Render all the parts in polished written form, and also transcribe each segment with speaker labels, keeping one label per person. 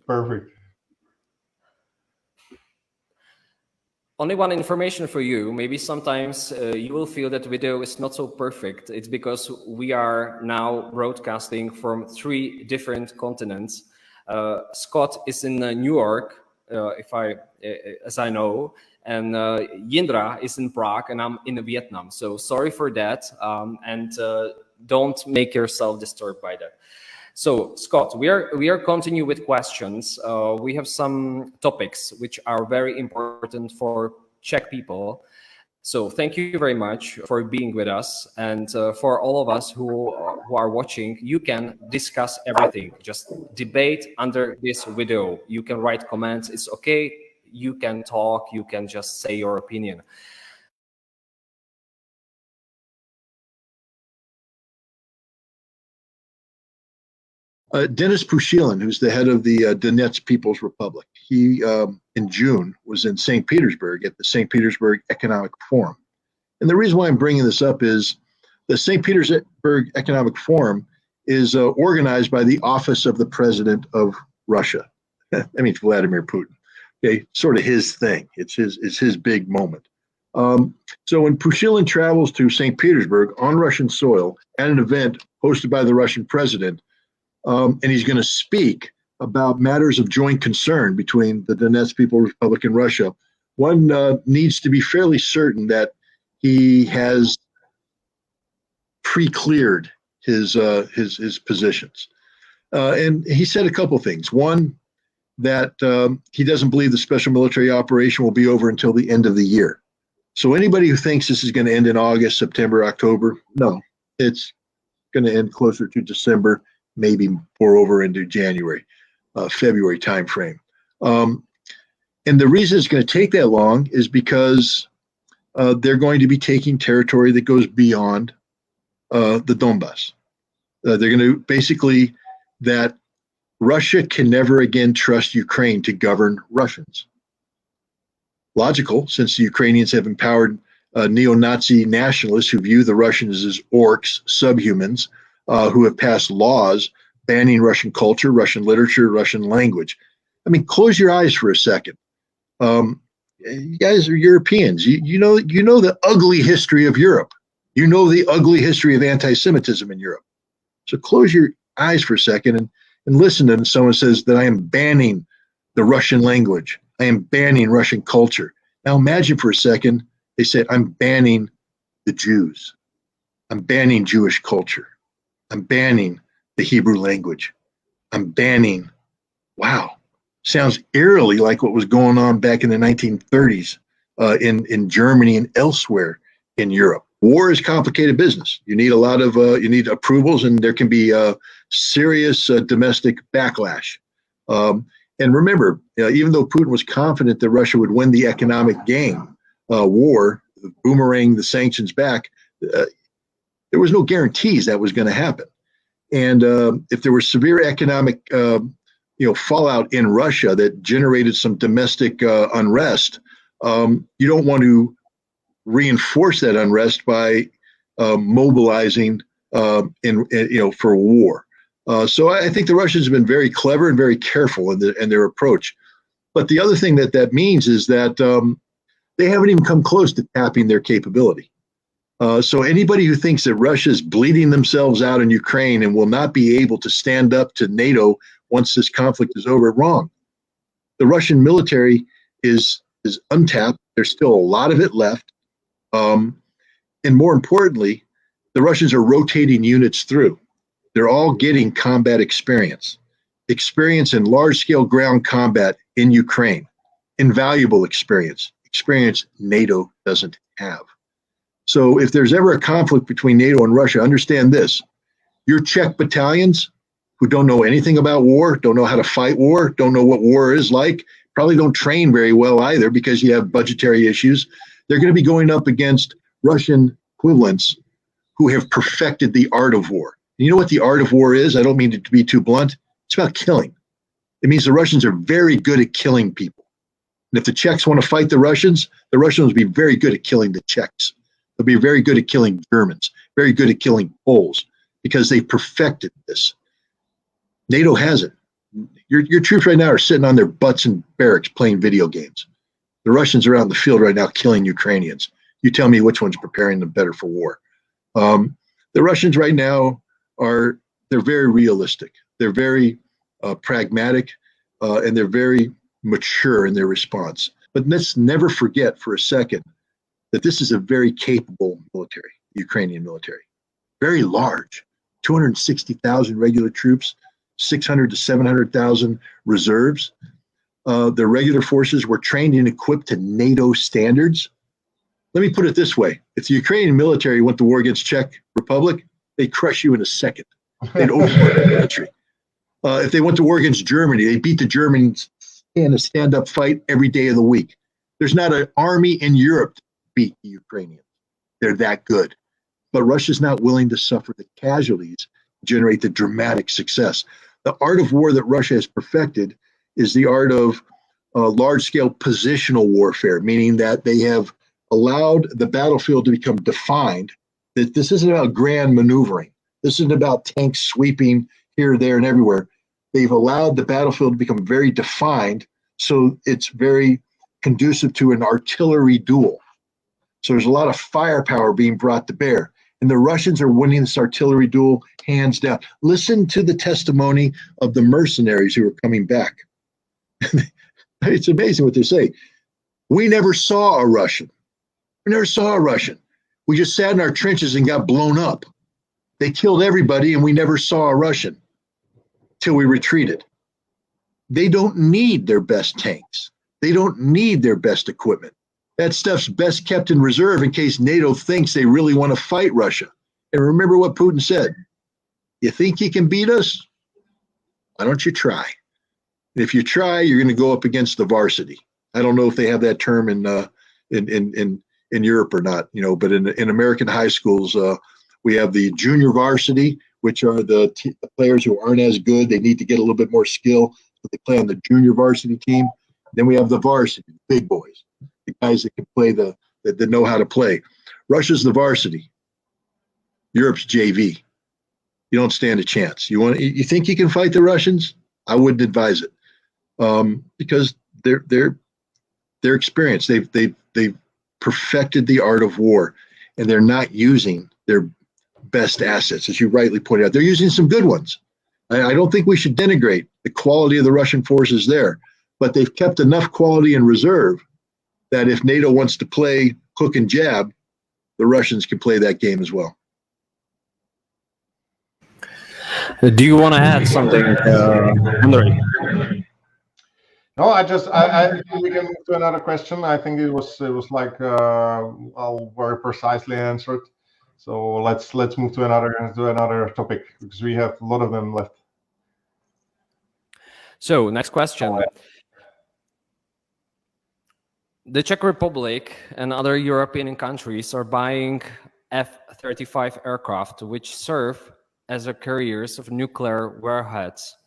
Speaker 1: Perfect.
Speaker 2: Only one information for you. Maybe sometimes you will feel that video is not so perfect. It's because we are now broadcasting from 3 different continents. Scott is in New York, as I know, and Yindra is in Prague, and I'm in Vietnam. So sorry for that, and don't make yourself disturbed by that. So Scott, we are continue with questions. We have some topics which are very important for Czech people. So thank you very much for being with us, and for all of us who are watching, you can discuss everything. Just debate under this video. You can write comments. It's okay. You can talk. You can just say your opinion.
Speaker 3: Denis Pushilin, who's the head of the Donetsk People's Republic, he in June was in St. Petersburg at the St. Petersburg Economic Forum. And the reason why I'm bringing this up is the St. Petersburg Economic Forum is organized by the Office of the President of Russia. That means Vladimir Putin. Okay, sort of his thing. It's his big moment. So when Pushilin travels to St. Petersburg on Russian soil at an event hosted by the Russian president, and he's going to speak about matters of joint concern between the Donetsk People's Republic and Russia, one needs to be fairly certain that he has pre-cleared his positions. And he said a couple things. One, that he doesn't believe the special military operation will be over until the end of the year. So anybody who thinks this is going to end in August, September, October, no, it's going to end closer to December, maybe pour over into January, February timeframe. And the reason it's going to take that long is because they're going to be taking territory that goes beyond the Donbass. They're going to basically, that Russia can never again trust Ukraine to govern Russians. Logical, since the Ukrainians have empowered neo-Nazi nationalists who view the Russians as orcs, subhumans, who have passed laws banning Russian culture, Russian literature, Russian language. I mean, close your eyes for a second. You guys are Europeans. You know the ugly history of Europe. You know the ugly history of anti-Semitism in Europe. So close your eyes for a second and listen to someone says that I am banning the Russian language. I am banning Russian culture. Now imagine for a second, they said, I'm banning the Jews. I'm banning Jewish culture. I'm banning the Hebrew language. I'm banning, wow, sounds eerily like what was going on back in the 1930s in Germany and elsewhere in Europe. War is complicated business. You need a lot of, you need approvals, and there can be serious domestic backlash. And remember, even though Putin was confident that Russia would win the economic game, war, boomerang the sanctions back, there was no guarantees that was going to happen. And if there was severe economic fallout in Russia that generated some domestic unrest, you don't want to reinforce that unrest by mobilizing for war. So I think the Russians have been very clever and very careful in their approach. But the other thing that means is that they haven't even come close to tapping their capability. So anybody who thinks that Russia is bleeding themselves out in Ukraine and will not be able to stand up to NATO once this conflict is over, wrong. The Russian military is untapped. There's still a lot of it left. And more importantly, the Russians are rotating units through. They're all getting combat experience in large-scale ground combat in Ukraine, invaluable experience NATO doesn't have. So if there's ever a conflict between NATO and Russia, understand this. Your Czech battalions who don't know anything about war, don't know how to fight war, don't know what war is like, probably don't train very well either because you have budgetary issues. They're going to be going up against Russian equivalents who have perfected the art of war. You know what the art of war is? I don't mean to be too blunt. It's about killing. It means the Russians are very good at killing people. And if the Czechs want to fight the Russians will be very good at killing the Czechs. They'll be very good at killing Germans, very good at killing Poles, because they perfected this. NATO hasn't. Your troops right now are sitting on their butts in barracks playing video games. The Russians are out in the field right now killing Ukrainians. You tell me which one's preparing them better for war. The Russians right now they're very realistic. They're very pragmatic, and they're very mature in their response. But let's never forget for a second that this is a very capable military, Ukrainian military, very large, 260,000 regular troops, 600 to 700,000 reserves. Their regular forces were trained and equipped to NATO standards. Let me put it this way. If the Ukrainian military went to war against Czech Republic, they'd crush you in a second. They'd overrun the country. If they went to war against Germany, they beat the Germans in a stand-up fight every day of the week. There's not an army in Europe to beat the Ukrainians. They're that good. But Russia's not willing to suffer the casualties, generate the dramatic success. The art of war that Russia has perfected is the art of large-scale positional warfare, meaning that they have allowed the battlefield to become defined. That this isn't about grand maneuvering. This isn't about tanks sweeping here, there, and everywhere. They've allowed the battlefield to become very defined, so it's very conducive to an artillery duel. So there's a lot of firepower being brought to bear. And the Russians are winning this artillery duel hands down. Listen to the testimony of the mercenaries who are coming back. It's amazing what they say. We never saw a Russian. We never saw a Russian. We just sat in our trenches and got blown up. They killed everybody and we never saw a Russian till we retreated. They don't need their best tanks. They don't need their best equipment. That stuff's best kept in reserve in case NATO thinks they really want to fight Russia. And remember what Putin said. You think you can beat us? Why don't you try? And if you try, you're going to go up against the varsity. I don't know if they have that term in Europe or not, but in American high schools, we have the junior varsity, which are the players who aren't as good. They need to get a little bit more skill, so they play on the junior varsity team. Then we have the varsity, big boys, the guys that can play that know how to play. Russia's the varsity. Europe's JV. You don't stand a chance. You think you can fight the Russians? I wouldn't advise it, because they're experienced. They've perfected the art of war, and they're not using their best assets, as you rightly pointed out. They're using some good ones. I don't think we should denigrate the quality of the Russian forces there, but they've kept enough quality in reserve that if NATO wants to play hook and jab, the Russians can play that game as well.
Speaker 2: Do you want to add something, Andre?
Speaker 1: No, I think we can move to another question. I think it was like all very precisely answered. So let's move to another topic, because we have a lot of them left.
Speaker 2: So next question. The Czech Republic and other European countries are buying F-35 aircraft, which serve as carriers of nuclear warheads.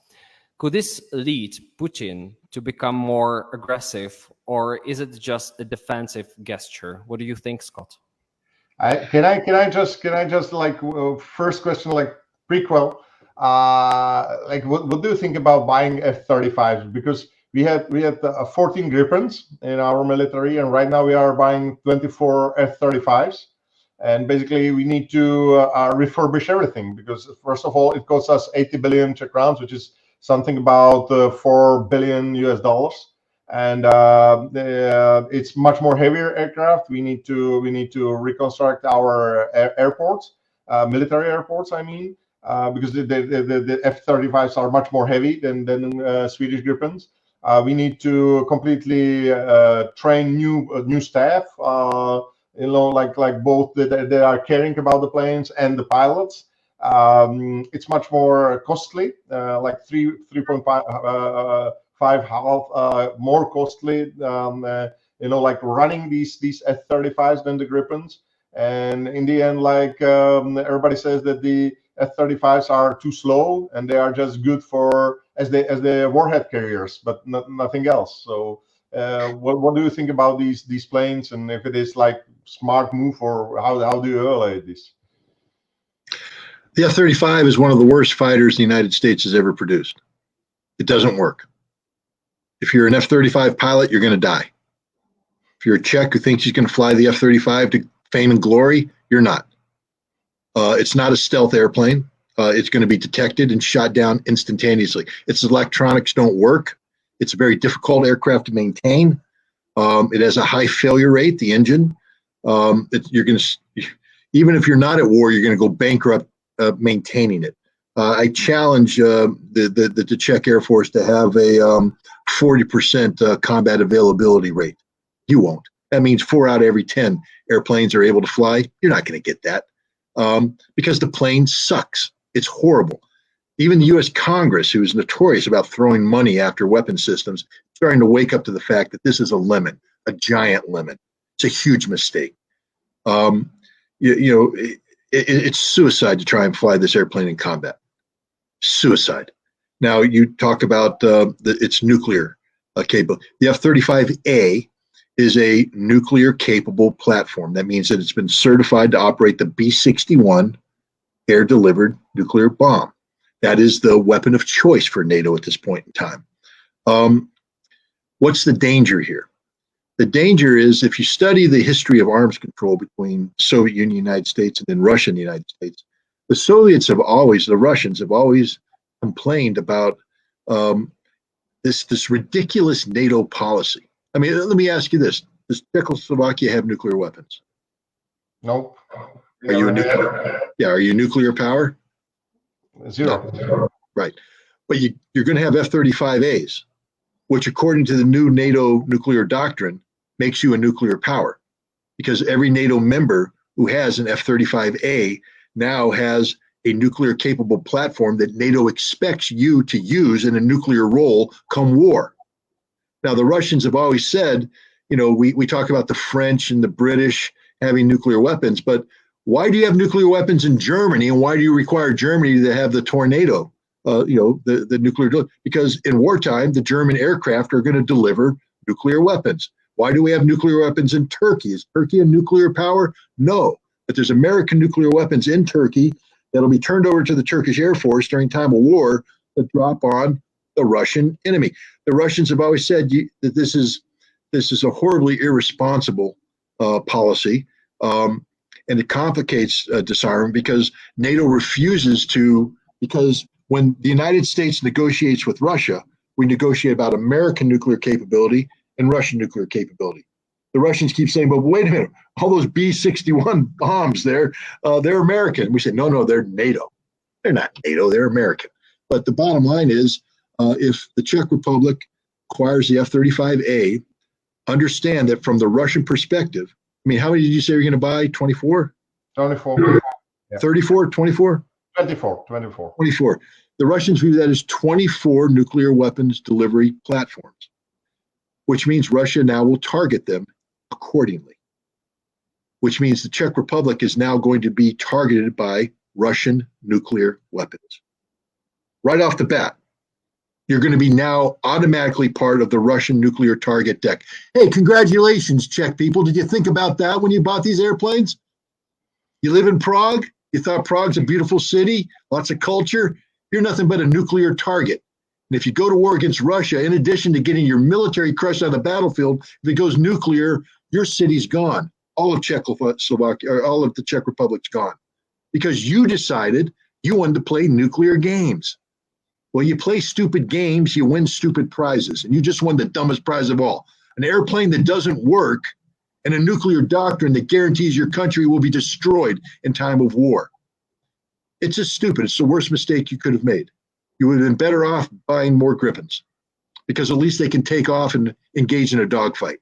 Speaker 2: Could this lead Putin to become more aggressive, or is it just a defensive gesture? What do you think, Scott?
Speaker 1: Can I just like first question, like prequel, like what do you think about buying F-35s? Because we had 14 Gripens in our military, and right now we are buying 24 F-35s. And basically, we need to refurbish everything, because first of all, it costs us 80 billion Czech crowns, which is something about $4 billion US, and it's much more heavier aircraft. We need to reconstruct our airports, military airports. I mean, because the F-35s are much more heavy than Swedish Gripens. We need to completely train new staff. Like both they are caring about the planes and the pilots. It's much more costly, like 3.5 more costly, like running these F-35s than the Gripens. And in the end, like everybody says that the F-35s are too slow, and they are just good as the warhead carriers, but nothing else. So what do you think about these planes, and if it is like smart move, or how do you evaluate this?
Speaker 3: The F-35 is one of the worst fighters the United States has ever produced. It doesn't work. If you're an F-35 pilot, you're going to die. If you're a Czech who thinks he's going to fly the F-35 to fame and glory, you're not. It's not a stealth airplane. It's going to be detected and shot down instantaneously. Its electronics don't work. It's a very difficult aircraft to maintain. It has a high failure rate, the engine. You're going to, even if you're not at war, you're going to go bankrupt maintaining it. I challenge the Czech Air Force to have a 40% combat availability rate. You won't. That means 4 out of every 10 airplanes are able to fly. You're not going to get that because the plane sucks. It's horrible. Even the U.S. Congress, who is notorious about throwing money after weapon systems, starting to wake up to the fact that this is a lemon, a giant lemon. It's a huge mistake. It's suicide to try and fly this airplane in combat. Suicide. Now, you talk about its nuclear capable. The F-35A is a nuclear capable platform. That means that it's been certified to operate the B-61 air-delivered nuclear bomb. That is the weapon of choice for NATO at this point in time. What's the danger here? The danger is if you study the history of arms control between the Soviet Union, United States, and then Russia and the United States, the Russians have always complained about this ridiculous NATO policy. I mean, let me ask you this. Does Czechoslovakia have nuclear weapons?
Speaker 1: Nope.
Speaker 3: Are you a nuclear power?
Speaker 1: Zero.
Speaker 3: No. Right. But you're going to have F-35As, which according to the new NATO nuclear doctrine makes you a nuclear power, because every NATO member who has an F-35A now has a nuclear capable platform that NATO expects you to use in a nuclear role come war. Now, the Russians have always said, we talk about the French and the British having nuclear weapons, but why do you have nuclear weapons in Germany, and why do you require Germany to have the Tornado, the nuclear? Because in wartime, the German aircraft are going to deliver nuclear weapons. Why do we have nuclear weapons in Turkey? Is Turkey a nuclear power? No, but there's American nuclear weapons in Turkey that'll be turned over to the Turkish Air Force during time of war to drop on the Russian enemy. The Russians have always said that this is a horribly irresponsible policy. And it complicates disarmament because NATO refuses to, because when the United States negotiates with Russia, we negotiate about American nuclear capability and Russian nuclear capability. The Russians keep saying, but wait a minute, all those B-61 bombs there, they're American. We say, no, they're NATO. They're not NATO, they're American. But the bottom line is, if the Czech Republic acquires the F-35A, understand that from the Russian perspective, I mean, how many did you say you're going to buy? 24?
Speaker 1: 24. Yeah.
Speaker 3: 34? 24?
Speaker 1: 24.
Speaker 3: 24. The Russians view that as 24 nuclear weapons delivery platforms, which means Russia now will target them accordingly, which means the Czech Republic is now going to be targeted by Russian nuclear weapons. Right off the bat, you're going to be now automatically part of the Russian nuclear target deck. Hey, congratulations, Czech people. Did you think about that when you bought these airplanes? You live in Prague? You thought Prague's a beautiful city, lots of culture? You're nothing but a nuclear target. And if you go to war against Russia, in addition to getting your military crushed on the battlefield, if it goes nuclear, your city's gone. All of Czechoslovakia, or all of the Czech Republic's gone. Because you decided you wanted to play nuclear games. Well, you play stupid games, you win stupid prizes, and you just won the dumbest prize of all. An airplane that doesn't work and a nuclear doctrine that guarantees your country will be destroyed in time of war. It's just stupid. It's the worst mistake you could have made. You would have been better off buying more Gripens, because at least they can take off and engage in a dogfight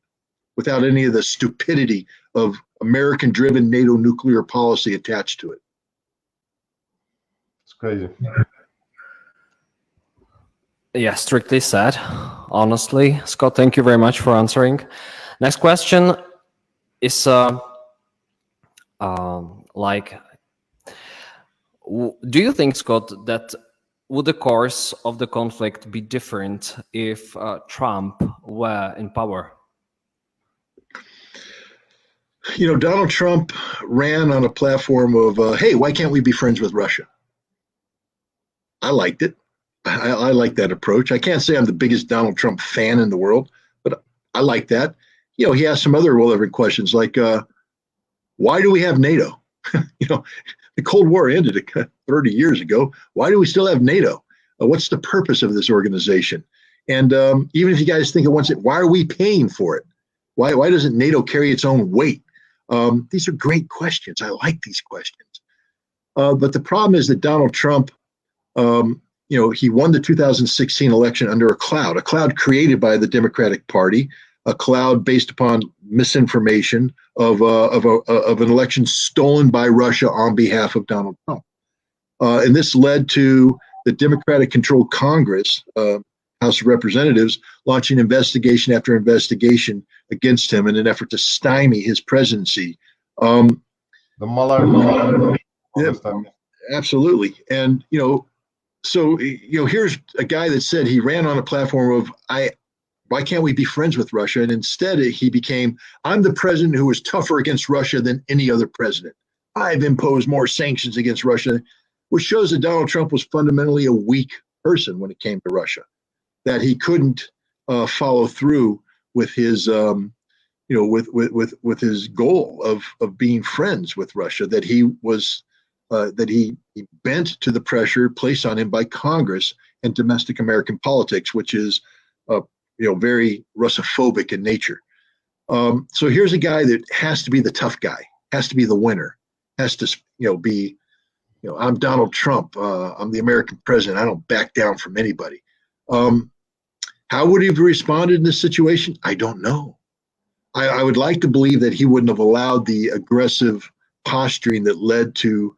Speaker 3: without any of the stupidity of American-driven NATO nuclear policy attached to it.
Speaker 1: It's crazy.
Speaker 2: Yeah, strictly said. Honestly, Scott, thank you very much for answering. Next question is do you think, Scott, that would the course of the conflict be different if Trump were in power?
Speaker 3: Donald Trump ran on a platform of, hey, why can't we be friends with Russia? I liked it. I like that approach. I can't say I'm the biggest Donald Trump fan in the world, but I like that. You know, he asked some other relevant questions like, why do we have NATO? You know, the Cold War ended 30 years ago. Why do we still have NATO? What's the purpose of this organization? And even if you guys think it wants it, why are we paying for it? Why doesn't NATO carry its own weight? These are great questions. I like these questions. But the problem is that Donald Trump, you know, he won the 2016 election under a cloud created by the Democratic Party, a cloud based upon misinformation of an election stolen by Russia on behalf of Donald Trump. And this led to the Democratic-controlled Congress, House of Representatives, launching investigation after investigation against him in an effort to stymie his presidency.
Speaker 1: The Mueller.
Speaker 3: Yeah, absolutely. And, you know, so, you know, here's a guy that said he ran on a platform of, why can't we be friends with Russia? And instead he became, I'm the president who is tougher against Russia than any other president. I've imposed more sanctions against Russia, which shows that Donald Trump was fundamentally a weak person when it came to Russia, that he couldn't follow through with his, you know, with his goal of being friends with Russia, that he was, that he bent to the pressure placed on him by Congress and domestic American politics, which is, you know, very Russophobic in nature. So here's a guy that has to be the tough guy, has to be the winner, has to, you know, be, you know, I'm Donald Trump, I'm the American president, I don't back down from anybody. How would he have responded in this situation? I don't know. I would like to believe that he wouldn't have allowed the aggressive posturing that led to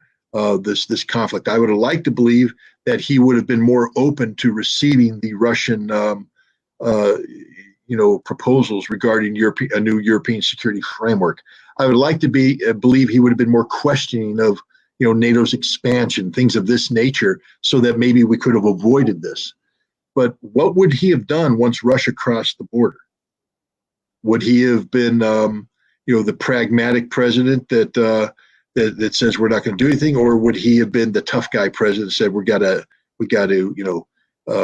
Speaker 3: this conflict. I would have liked to believe that he would have been more open to receiving the Russian you know, proposals regarding a new European security framework. I would like to believe he would have been more questioning of, you know, NATO's expansion, things of this nature, so that maybe we could have avoided this. But what would he have done once Russia crossed the border? Would he have been, you know, the pragmatic president that says we're not going to do anything, or would he have been the tough guy president that said we got to, you know,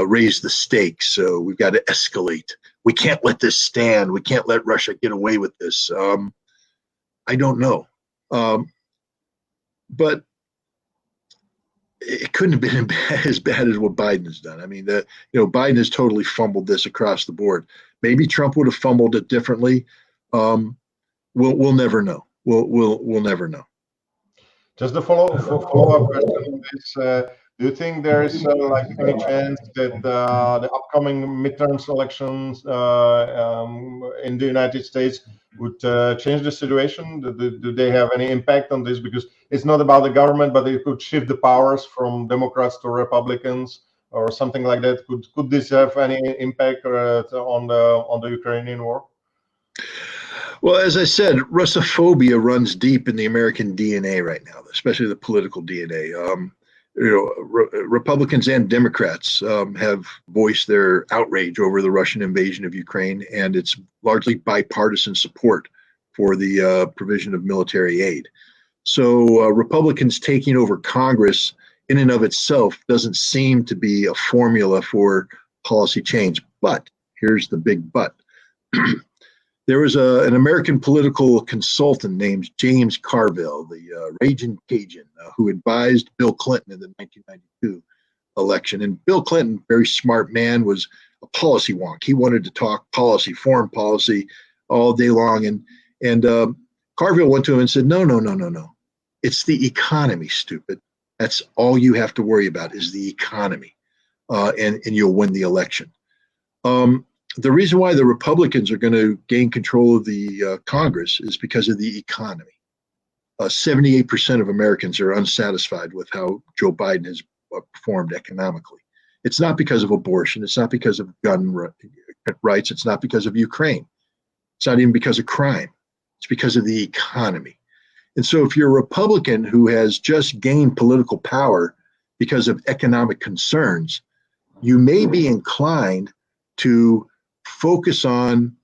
Speaker 3: raise the stakes, so we've got to escalate. We can't let this stand. We can't let Russia get away with this. I don't know. But it couldn't have been as bad as what Biden has done. I mean, you know, Biden has totally fumbled this across the board. Maybe Trump would have fumbled it differently. We'll never know. We'll never know.
Speaker 1: Just a follow-up question is, do you think there is like any chance that the upcoming midterm elections in the United States would change the situation? Do they have any impact on this? Because it's not about the government, but it could shift the powers from Democrats to Republicans or something like that. Could this have any impact on the Ukrainian war?
Speaker 3: Well, as I said, Russophobia runs deep in the American DNA right now, especially the political DNA. You know, Republicans and Democrats have voiced their outrage over the Russian invasion of Ukraine, and it's largely bipartisan support for the provision of military aid. So Republicans taking over Congress in and of itself doesn't seem to be a formula for policy change. But here's the big but. There was an American political consultant named James Carville, the Raging Cajun, who advised Bill Clinton in the 1992 election. And Bill Clinton, very smart man, was a policy wonk. He wanted to talk policy, foreign policy, all day long. And Carville went to him and said, no. It's the economy, stupid. That's all you have to worry about is the economy, and you'll win the election. The reason why the Republicans are going to gain control of the Congress is because of the economy. 78% of Americans are unsatisfied with how Joe Biden has performed economically. It's not because of abortion. It's not because of gun rights. It's not because of Ukraine. It's not even because of crime. It's because of the economy. And so if you're a Republican who has just gained political power because of economic concerns, you may be inclined to focus on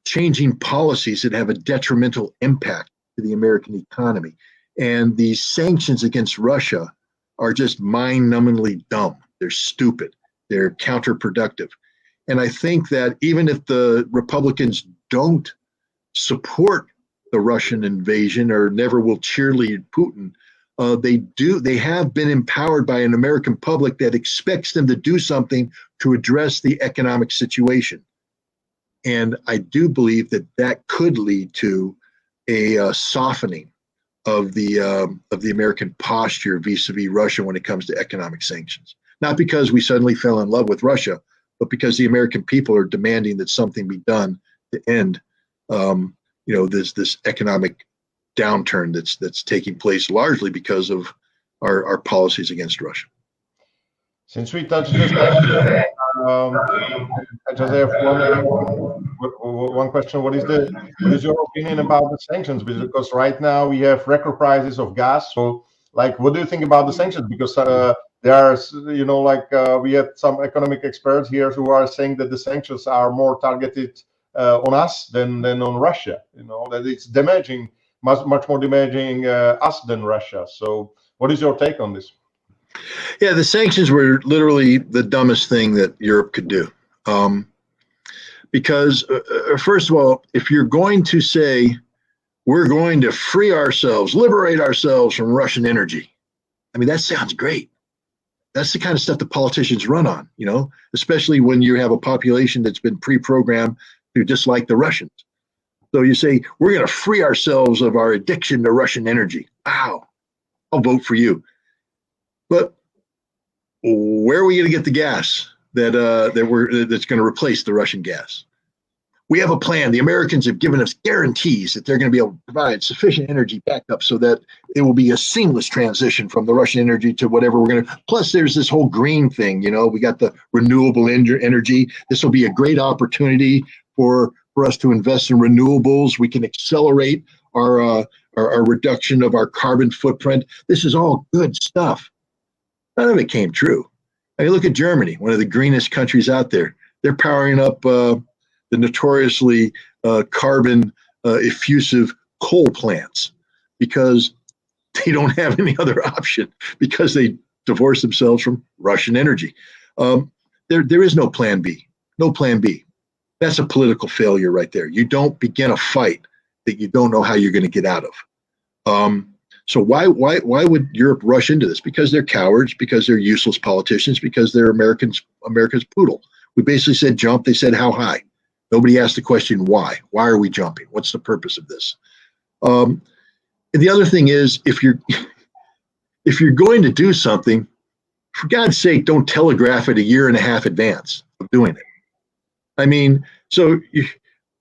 Speaker 3: changing policies that have a detrimental impact to the American economy. And these sanctions against Russia are just mind-numbingly dumb. they're stupid, they're counterproductive. And I think that even if the Republicans don't support the Russian invasion or never will cheerlead Putin, they have been empowered by an American public that expects them to do something to address the economic situation. And I do believe that that could lead to a softening of the American posture vis-a-vis Russia when it comes to economic sanctions. Not because we suddenly fell in love with Russia, but because the American people are demanding that something be done to end, this economic downturn that's taking place largely because of our policies against Russia.
Speaker 1: Since we touched this, I just have one question. What is your opinion about the sanctions? Because right now we have record prices of gas. So, like, what do you think about the sanctions? Because there are, we had some economic experts here who are saying that the sanctions are more targeted on us than on Russia. That it's damaging, much more damaging us than Russia. So, what is your take on this?
Speaker 3: Yeah, the sanctions were literally the dumbest thing that Europe could do. Because, first of all, if you're going to say we're going to free ourselves, liberate ourselves from Russian energy, I mean, that sounds great. That's the kind of stuff the politicians run on, especially when you have a population that's been pre-programmed to dislike the Russians. So you say, we're going to free ourselves of our addiction to Russian energy. Wow, I'll vote for you. But where are we going to get the gas that's going to replace the Russian gas? We have a plan. The Americans have given us guarantees that they're going to be able to provide sufficient energy backup so that it will be a seamless transition from the Russian energy to whatever we're going to. Plus, there's this whole green thing. We got the renewable energy. This will be a great opportunity for us to invest in renewables. We can accelerate our reduction of our carbon footprint. This is all good stuff. None of it came true. I mean, look at Germany, one of the greenest countries out there. They're powering up the notoriously carbon effusive coal plants because they don't have any other option because they divorced themselves from Russian energy. There is no plan B. No plan B. That's a political failure right there. You don't begin a fight that you don't know how you're going to get out of. So why would Europe rush into this? Because they're cowards, because they're useless politicians, because they're America's poodle. We basically said jump. They said how high. Nobody asked the question why. Why are we jumping? What's the purpose of this? And the other thing is, if you're going to do something, for God's sake, don't telegraph it a year and a half advance of doing it. I mean, we're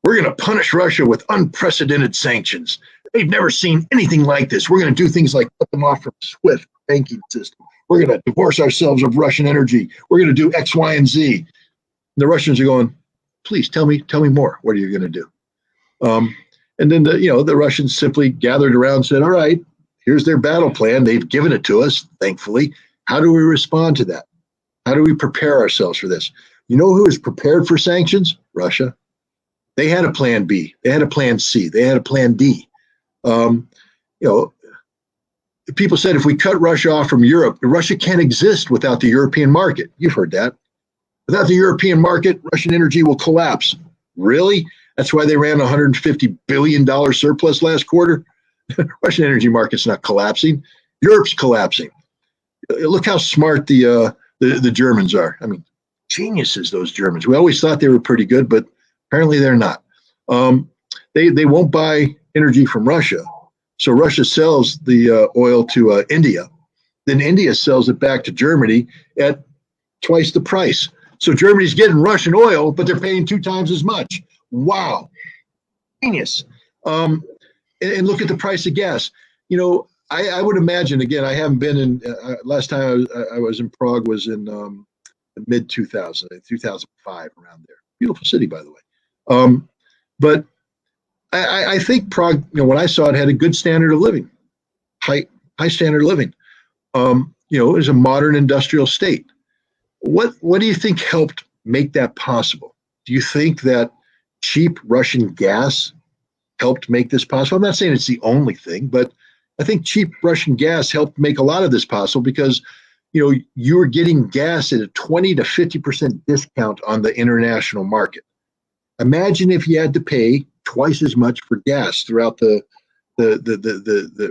Speaker 3: going to punish Russia with unprecedented sanctions. They've never seen anything like this. We're going to do things like cut them off from SWIFT banking system. We're going to divorce ourselves of Russian energy. We're going to do X, Y, and Z. And the Russians are going, please tell me more. What are you going to do? And then the Russians simply gathered around and said, all right, here's their battle plan. They've given it to us, thankfully. How do we respond to that? How do we prepare ourselves for this? You know who is prepared for sanctions? Russia. They had a plan B. They had a plan C. They had a plan D. People said if we cut Russia off from Europe, Russia can't exist without the European market. You've heard that. Without the European market, Russian energy will collapse. Really? That's why they ran a $150 billion surplus last quarter? Russian energy market's not collapsing. Europe's collapsing. Look how smart the Germans are. I mean, geniuses, those Germans. We always thought they were pretty good, but apparently they're not. They won't buy energy from Russia. So Russia sells the oil to India. Then India sells it back to Germany at twice the price. So Germany's getting Russian oil, but they're paying 2 times as much. Wow. Genius. And look at the price of gas. I would imagine, again, I haven't been in, last time I was in Prague was in the mid 2000, 2005, around there. Beautiful city, by the way. But I think Prague, when I saw it, had a good standard of living, high standard of living. It was a modern industrial state. What do you think helped make that possible? Do you think that cheap Russian gas helped make this possible? I'm not saying it's the only thing, but I think cheap Russian gas helped make a lot of this possible because you were getting gas at a 20 to 50% discount on the international market. Imagine if you had to pay twice as much for gas throughout the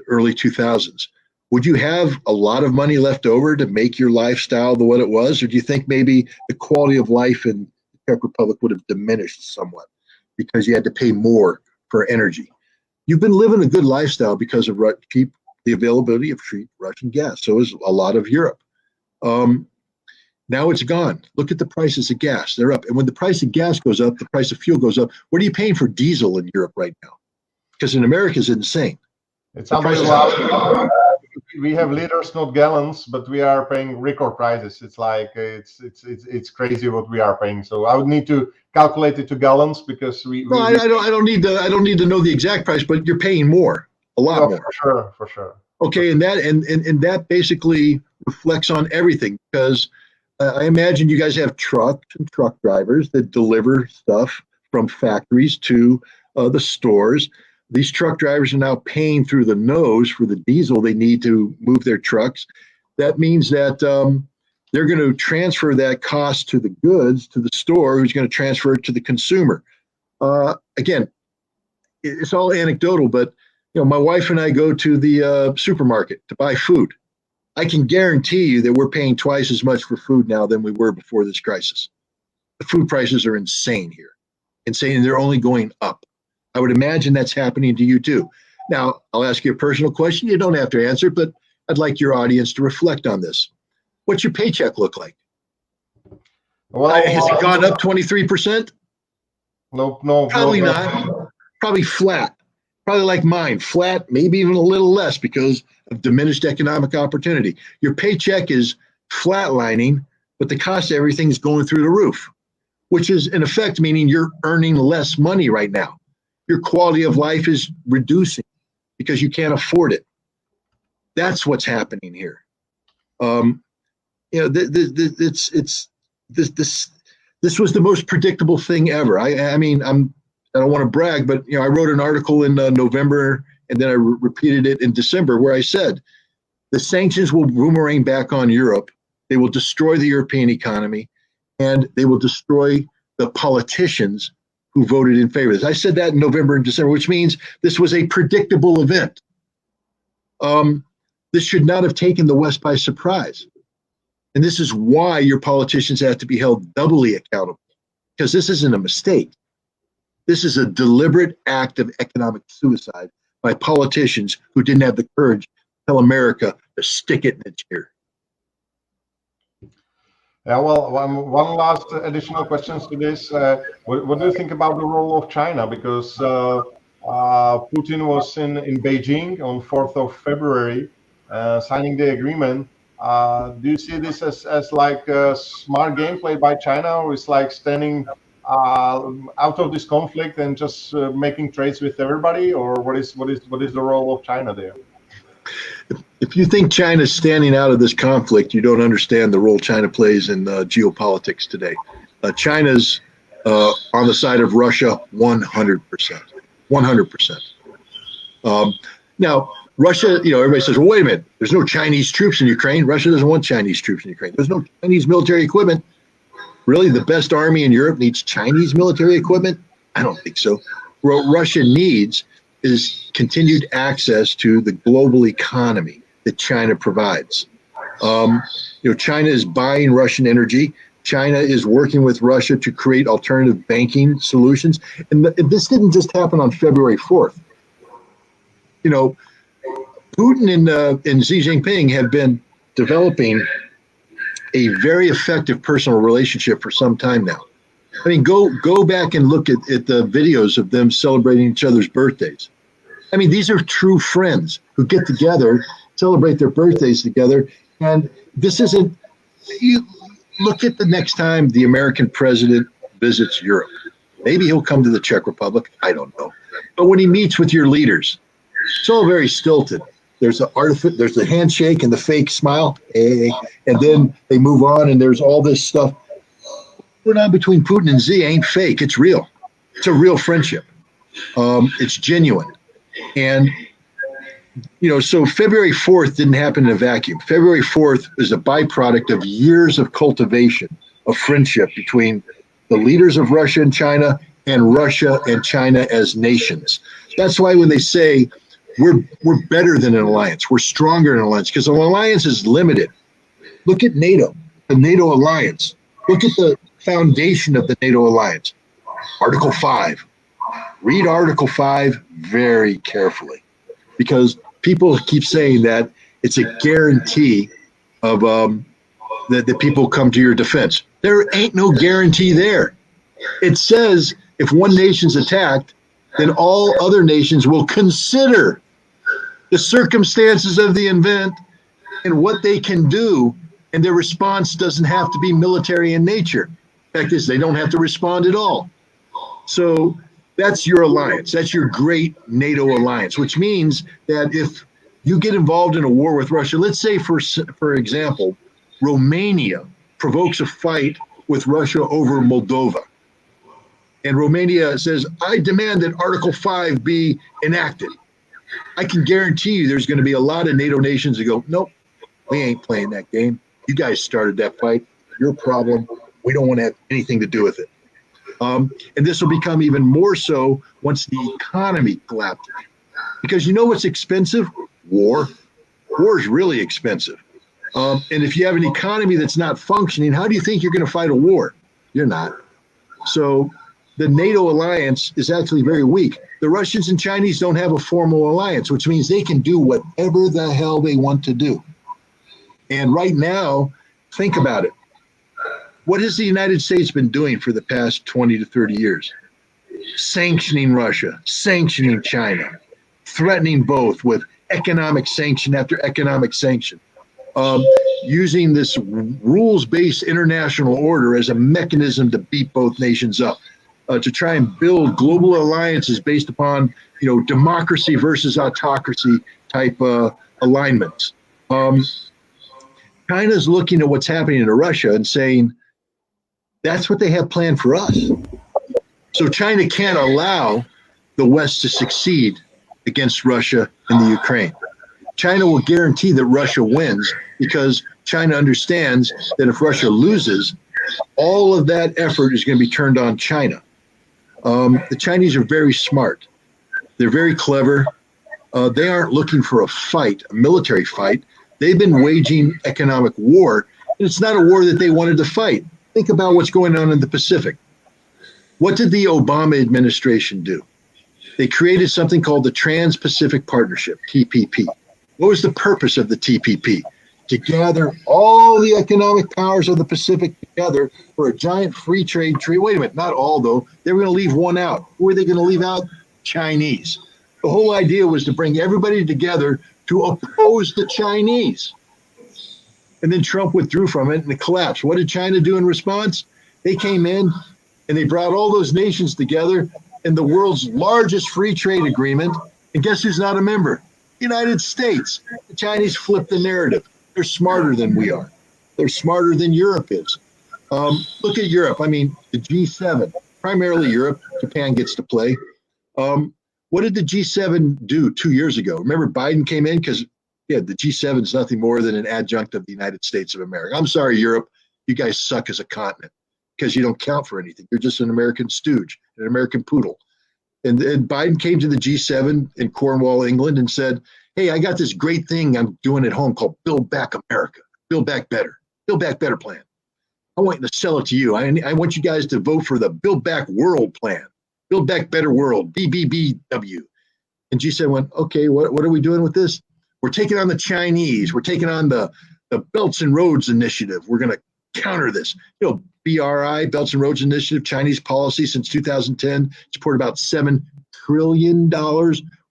Speaker 3: early 2000s. Would you have a lot of money left over to make your lifestyle the what it was? Or do you think maybe the quality of life in the Czech Republic would have diminished somewhat because you had to pay more for energy? You've been living a good lifestyle because of the availability of cheap Russian gas. So is a lot of Europe. Now it's gone. Look at the prices of gas. They're up. And when the price of gas goes up, the price of fuel goes up. What are you paying for diesel in Europe right now? Because in America it's insane.
Speaker 1: It's unbelievable. We have liters, not gallons, but we are paying record prices. It's like it's crazy what we are paying. So I would need to calculate it to gallons because
Speaker 3: I don't need to know the exact price, but you're paying more, a lot more.
Speaker 1: For sure.
Speaker 3: Okay, and that basically reflects on everything because I imagine you guys have trucks and truck drivers that deliver stuff from factories to the stores. These truck drivers are now paying through the nose for the diesel they need to move their trucks. That means that they're going to transfer that cost to the goods to the store, who's going to transfer it to the consumer. Again, it's all anecdotal, but my wife and I go to the supermarket to buy food. I can guarantee you that we're paying twice as much for food now than we were before this crisis. The food prices are insane here, insane, and they're only going up. I would imagine that's happening to you too. Now, I'll ask you a personal question. You don't have to answer, but I'd like your audience to reflect on this. What's your paycheck look like?
Speaker 1: Well,
Speaker 3: has it gone up 23%?
Speaker 1: No.
Speaker 3: Probably not. Probably flat. Probably like mine, flat, maybe even a little less because of diminished economic opportunity. Your paycheck is flatlining, but the cost of everything is going through the roof, which is in effect meaning you're earning less money right now. Your quality of life is reducing because you can't afford it. That's what's happening here. This was the most predictable thing ever. I don't want to brag, but I wrote an article in November, and then I repeated it in December, where I said the sanctions will boomerang back on Europe. They will destroy the European economy, and they will destroy the politicians who voted in favor of this. I said that in November and December, which means this was a predictable event. This should not have taken the West by surprise. And this is why your politicians have to be held doubly accountable, because this isn't a mistake. This is a deliberate act of economic suicide by politicians who didn't have the courage to tell America to stick it in its ear.
Speaker 1: Yeah, well, one last additional questions to this. What do you think about the role of China? Because Putin was in Beijing on 4th of February, signing the agreement. Do you see this as like a smart game played by China, or is like standing out of this conflict and just making trades with everybody, or what is the role of China there?
Speaker 3: If you think China's standing out of this conflict, you don't understand the role China plays in geopolitics today. China's on the side of Russia 100%. 100%. Now, Russia, everybody says, well, wait a minute, there's no Chinese troops in Ukraine. Russia doesn't want Chinese troops in Ukraine. There's no Chinese military equipment. Really, the best army in Europe needs Chinese military equipment? I don't think so. What Russia needs is continued access to the global economy that China provides. China is buying Russian energy. China is working with Russia to create alternative banking solutions. And this didn't just happen on February 4th. Putin and Xi Jinping have been developing a very effective personal relationship for some time now. I mean, go back and look at the videos of them celebrating each other's birthdays. I mean, these are true friends who get together, celebrate their birthdays together. And this isn't, you look at the next time the American president visits Europe. Maybe he'll come to the Czech Republic. I don't know. But when he meets with your leaders, it's all very stilted. There's the handshake and the fake smile, and then they move on, and there's all this stuff going on between Putin and Xi. Ain't fake. It's real. It's a real friendship. It's genuine. And So February 4th didn't happen in a vacuum. February 4th is a byproduct of years of cultivation of friendship between the leaders of Russia and China China as nations. That's why when they say we're better than an alliance, we're stronger than an alliance, because an alliance is limited. Look at NATO, the NATO alliance. Look at the foundation of the NATO alliance. Article 5. Read Article 5 very carefully, because people keep saying that it's a guarantee of that people come to your defense. There ain't no guarantee there. It says if one nation's attacked, then all other nations will consider the circumstances of the event and what they can do, and their response doesn't have to be military in nature. The fact is, they don't have to respond at all. So that's your alliance. That's your great NATO alliance, which means that if you get involved in a war with Russia, let's say, for example, Romania provokes a fight with Russia over Moldova. And Romania says, I demand that Article 5 be enacted. I can guarantee you there's going to be a lot of NATO nations that go, nope, we ain't playing that game. You guys started that fight. Your problem. We don't want to have anything to do with it. And this will become even more so once the economy collapses. Because you know what's expensive? War. War is really expensive. And if you have an economy that's not functioning, how do you think you're going to fight a war? You're not. So the NATO alliance is actually very weak. The Russians and Chinese don't have a formal alliance, which means they can do whatever the hell they want to do. And right now, think about it. What has the United States been doing for the past 20 to 30 years? Sanctioning Russia, sanctioning China, threatening both with economic sanction after economic sanction, using this rules-based international order as a mechanism to beat both nations up, to try and build global alliances based upon, democracy versus autocracy type alignments. China's looking at what's happening to Russia and saying, that's what they have planned for us. So China can't allow the West to succeed against Russia in the Ukraine. China will guarantee that Russia wins because China understands that if Russia loses, all of that effort is going to be turned on China. The Chinese are very smart. They're very clever. They aren't looking for a fight, a military fight. They've been waging economic war, and it's not a war that they wanted to fight. Think about what's going on in the Pacific. What did the Obama administration do? They created something called the Trans-Pacific Partnership, TPP. What was the purpose of the TPP? To gather all the economic powers of the Pacific together for a giant free trade treaty. Wait a minute, not all though. They were going to leave one out. Who are they going to leave out? Chinese. The whole idea was to bring everybody together to oppose the Chinese. And then Trump withdrew from it and it collapsed. What did China do in response? They came in and they brought all those nations together in the world's largest free trade agreement. And guess who's not a member? United States. The Chinese flipped the narrative. They're smarter than we are. They're smarter than Europe is. Look at Europe. I mean, the G7, primarily Europe. Japan gets to play. What did the G7 do 2 years ago? Remember Biden came in because, the G7 is nothing more than an adjunct of the United States of America. I'm sorry, Europe. You guys suck as a continent because you don't count for anything. You're just an American stooge, an American poodle. And Biden came to the G7 in Cornwall, England, and said, hey, I got this great thing I'm doing at home called Build Back America, Build Back Better plan. I want to sell it to you. I want you guys to vote for the Build Back World plan, Build Back Better World, BBBW. And G7 went, okay, what are we doing with this? We're taking on the Chinese. We're taking on the Belts and Roads Initiative. We're going to counter this. BRI, Belts and Roads Initiative, Chinese policy since 2010, supported about $7 trillion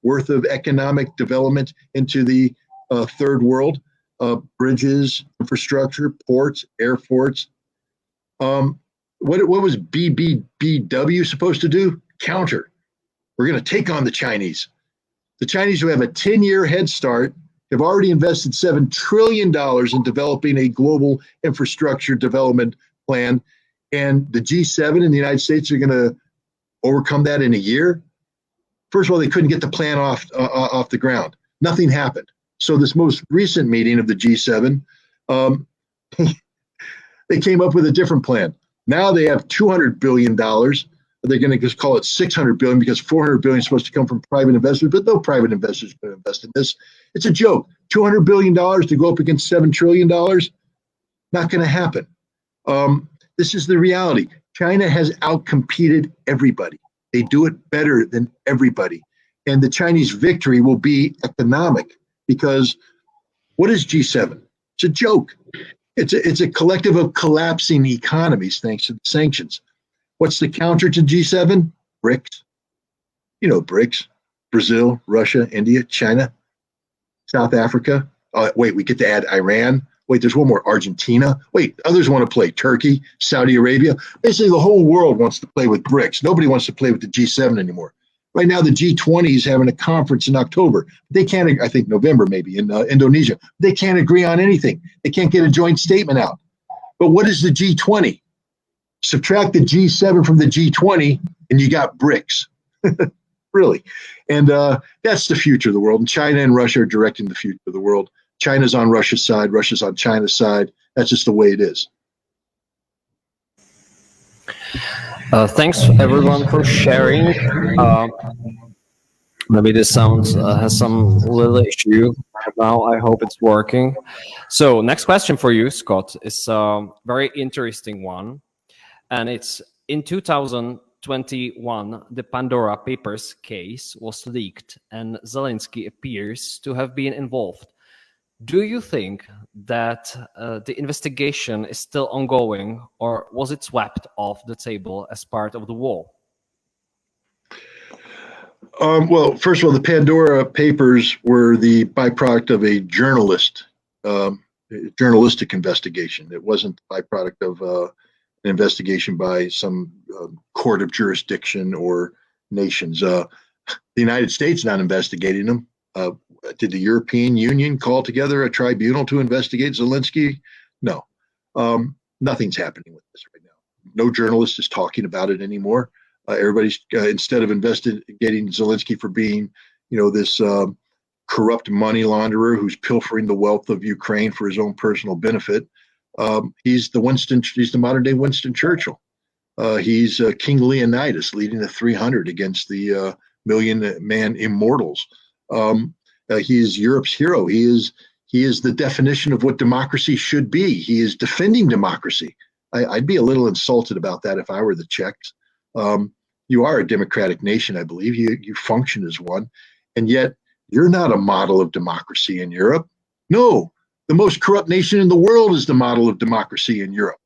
Speaker 3: worth of economic development into the third world, bridges, infrastructure, ports, airports. What was BBBW supposed to do? Counter. We're going to take on the Chinese. The Chinese, who have a 10-year head start, have already invested $7 trillion in developing a global infrastructure development plan. And the G7 in the United States are going to overcome that in a year. First of all, they couldn't get the plan off the ground. Nothing happened. So this most recent meeting of the G7, they came up with a different plan. Now they have $200 billion. They're going to just call it $600 billion because $400 billion is supposed to come from private investors, but no private investors going to invest in this. It's a joke. $200 billion to go up against $7 trillion, not going to happen. This is the reality. China has outcompeted everybody. They do it better than everybody. And the Chinese victory will be economic because what is G7? It's a joke. It's a collective of collapsing economies thanks to the sanctions. What's the counter to G7? BRICS. You know, BRICS. Brazil, Russia, India, China, South Africa. Wait, we get to add Iran. Wait, there's one more, Argentina. Wait, others want to play Turkey, Saudi Arabia. Basically, the whole world wants to play with BRICS. Nobody wants to play with the G7 anymore. Right now, the G20 is having a conference in October. They can't, I think November maybe, in Indonesia. They can't agree on anything. They can't get a joint statement out. But what is the G20? Subtract the G7 from the G20, and you got BRICS. Really. And that's the future of the world. And China and Russia are directing the future of the world. China's on Russia's side. Russia's on China's side. That's just the way it is.
Speaker 2: Thanks everyone for sharing. Maybe this sounds has some little issue. Now I hope it's working. So next question for you, Scott, is a very interesting one. And it's in 2021, the Pandora Papers case was leaked and Zelensky appears to have been involved. Do you think that the investigation is still ongoing, or was it swept off the table as part of the war?
Speaker 3: Well, first of all, the Pandora Papers were the byproduct of a journalistic investigation. It wasn't the byproduct of an investigation by some court of jurisdiction or nations. The United States not investigating them. Did the European Union call together a tribunal to investigate Zelensky? No. Nothing's happening with this right now. No journalist is talking about it anymore. Everybody's instead of investigating Zelensky for being, this corrupt money launderer who's pilfering the wealth of Ukraine for his own personal benefit. He's the modern day Winston Churchill. He's King Leonidas leading the 300 against the million-man immortals. He is Europe's hero. He is the definition of what democracy should be. He is defending democracy. I'd be a little insulted about that if I were the Czechs. You are a democratic nation, I believe. You function as one, and yet you're not a model of democracy in Europe. No, the most corrupt nation in the world is the model of democracy in Europe.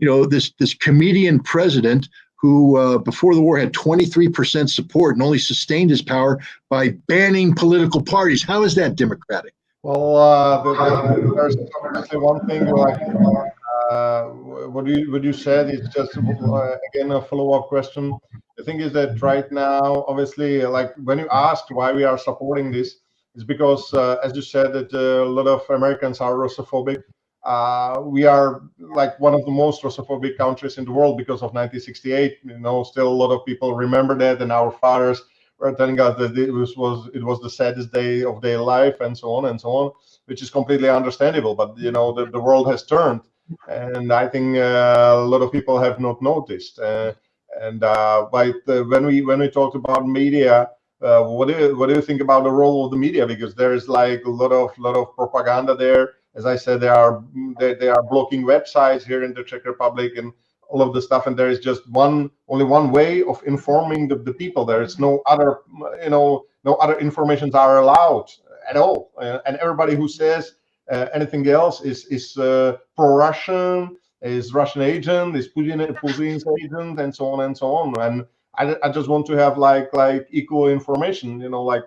Speaker 3: This comedian president who before the war had 23% support and only sustained his power by banning political parties. How is that democratic?
Speaker 1: Well, there's obviously one thing like what you said is just again a follow-up question. The thing is that right now, obviously, like when you asked why we are supporting this, it's because as you said that a lot of Americans are Russophobic. We are like one of the most Russophobic countries in the world because of 1968. Still a lot of people remember that, and our fathers were telling us that it was the saddest day of their life, and so on, which is completely understandable. But the world has turned, and I think a lot of people have not noticed. But when we talked about media, what do you think about the role of the media? Because there is like a lot of propaganda there. As I said, they are blocking websites here in the Czech Republic and all of the stuff, and there is just only one way of informing the people. There is no other no other informations are allowed at all, and everybody who says anything else is pro-Russian, is Russian agent, is Putin's agent, and so on and so on. And I just want to have like equal information, like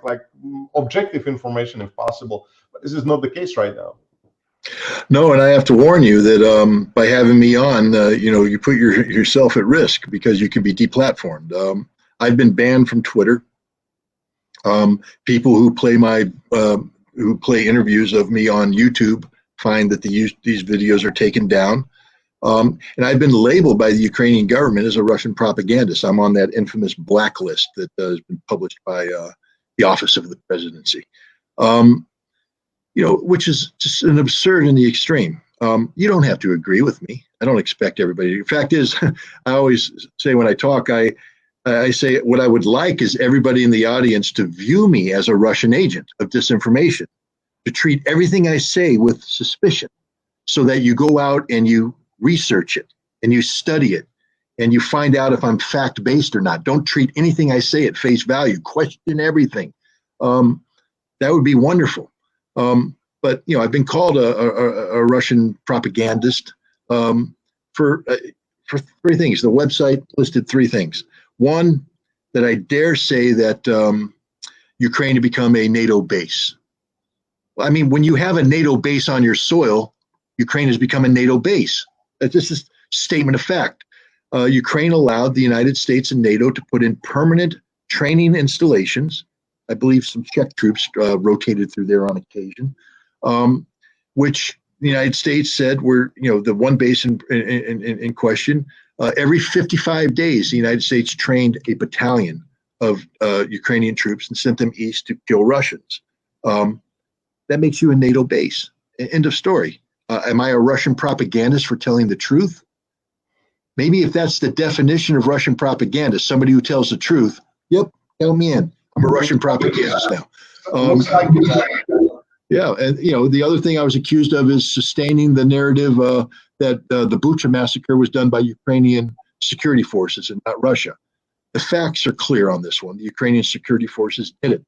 Speaker 1: objective information if possible. But this is not the case right now.
Speaker 3: No, and I have to warn you that by having me on, you put yourself at risk because you can be deplatformed. I've been banned from Twitter. People who play interviews of me on YouTube find that these videos are taken down. And I've been labeled by the Ukrainian government as a Russian propagandist. I'm on that infamous blacklist that has been published by the Office of the Presidency. Which is just an absurd in the extreme. You don't have to agree with me. I don't expect everybody. The fact is, I always say when I talk, I say what I would like is everybody in the audience to view me as a Russian agent of disinformation, to treat everything I say with suspicion, so that you go out and you research it and you study it and you find out if I'm fact-based or not. Don't treat anything I say at face value. Question everything. That would be wonderful. But I've been called a Russian propagandist for three things. The website listed three things. One, that I dare say that Ukraine had become a NATO base. I mean, when you have a NATO base on your soil, Ukraine has become a NATO base. This is a statement of fact. Ukraine allowed the United States and NATO to put in permanent training installations. I believe some Czech troops rotated through there on occasion, which the United States said were, the one base in question. Every 55 days, the United States trained a battalion of Ukrainian troops and sent them east to kill Russians. That makes you a NATO base. End of story. Am I a Russian propagandist for telling the truth? Maybe if that's the definition of Russian propagandist, somebody who tells the truth, yep, count me in. I'm a Russian propagandist now. Yeah, and the other thing I was accused of is sustaining the narrative that the Bucha massacre was done by Ukrainian security forces and not Russia. The facts are clear on this one. The Ukrainian security forces did it.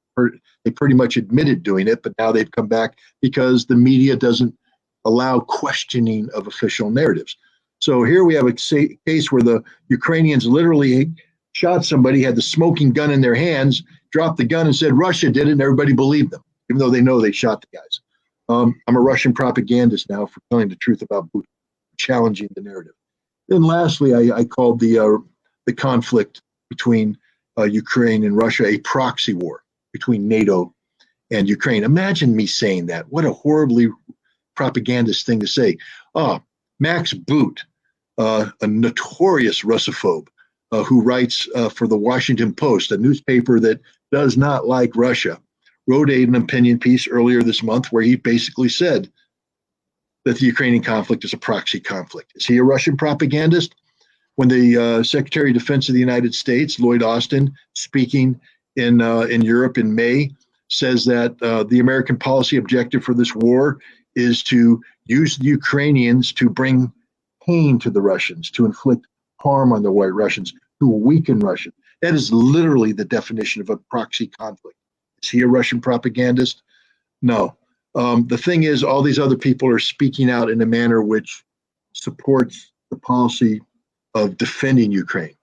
Speaker 3: They pretty much admitted doing it, but now they've come back because the media doesn't allow questioning of official narratives. So here we have a case where the Ukrainians literally shot somebody, had the smoking gun in their hands, dropped the gun and said Russia did it, and everybody believed them, even though they know they shot the guys. I'm a Russian propagandist now for telling the truth about Putin, challenging the narrative. Then lastly, I called the conflict between Ukraine and Russia a proxy war between NATO and Ukraine. Imagine me saying that. What a horribly propagandist thing to say. Max Boot, a notorious Russophobe who writes for the Washington Post, a newspaper that does not like Russia, wrote an opinion piece earlier this month where he basically said that the Ukrainian conflict is a proxy conflict. Is he a Russian propagandist? When the Secretary of Defense of the United States, Lloyd Austin, speaking in Europe in May, says that the American policy objective for this war is to use the Ukrainians to bring pain to the Russians, to inflict harm on the white Russians, to weaken Russia. That is literally the definition of a proxy conflict. Is he a Russian propagandist? No. The thing is, all these other people are speaking out in a manner which supports the policy of defending Ukraine.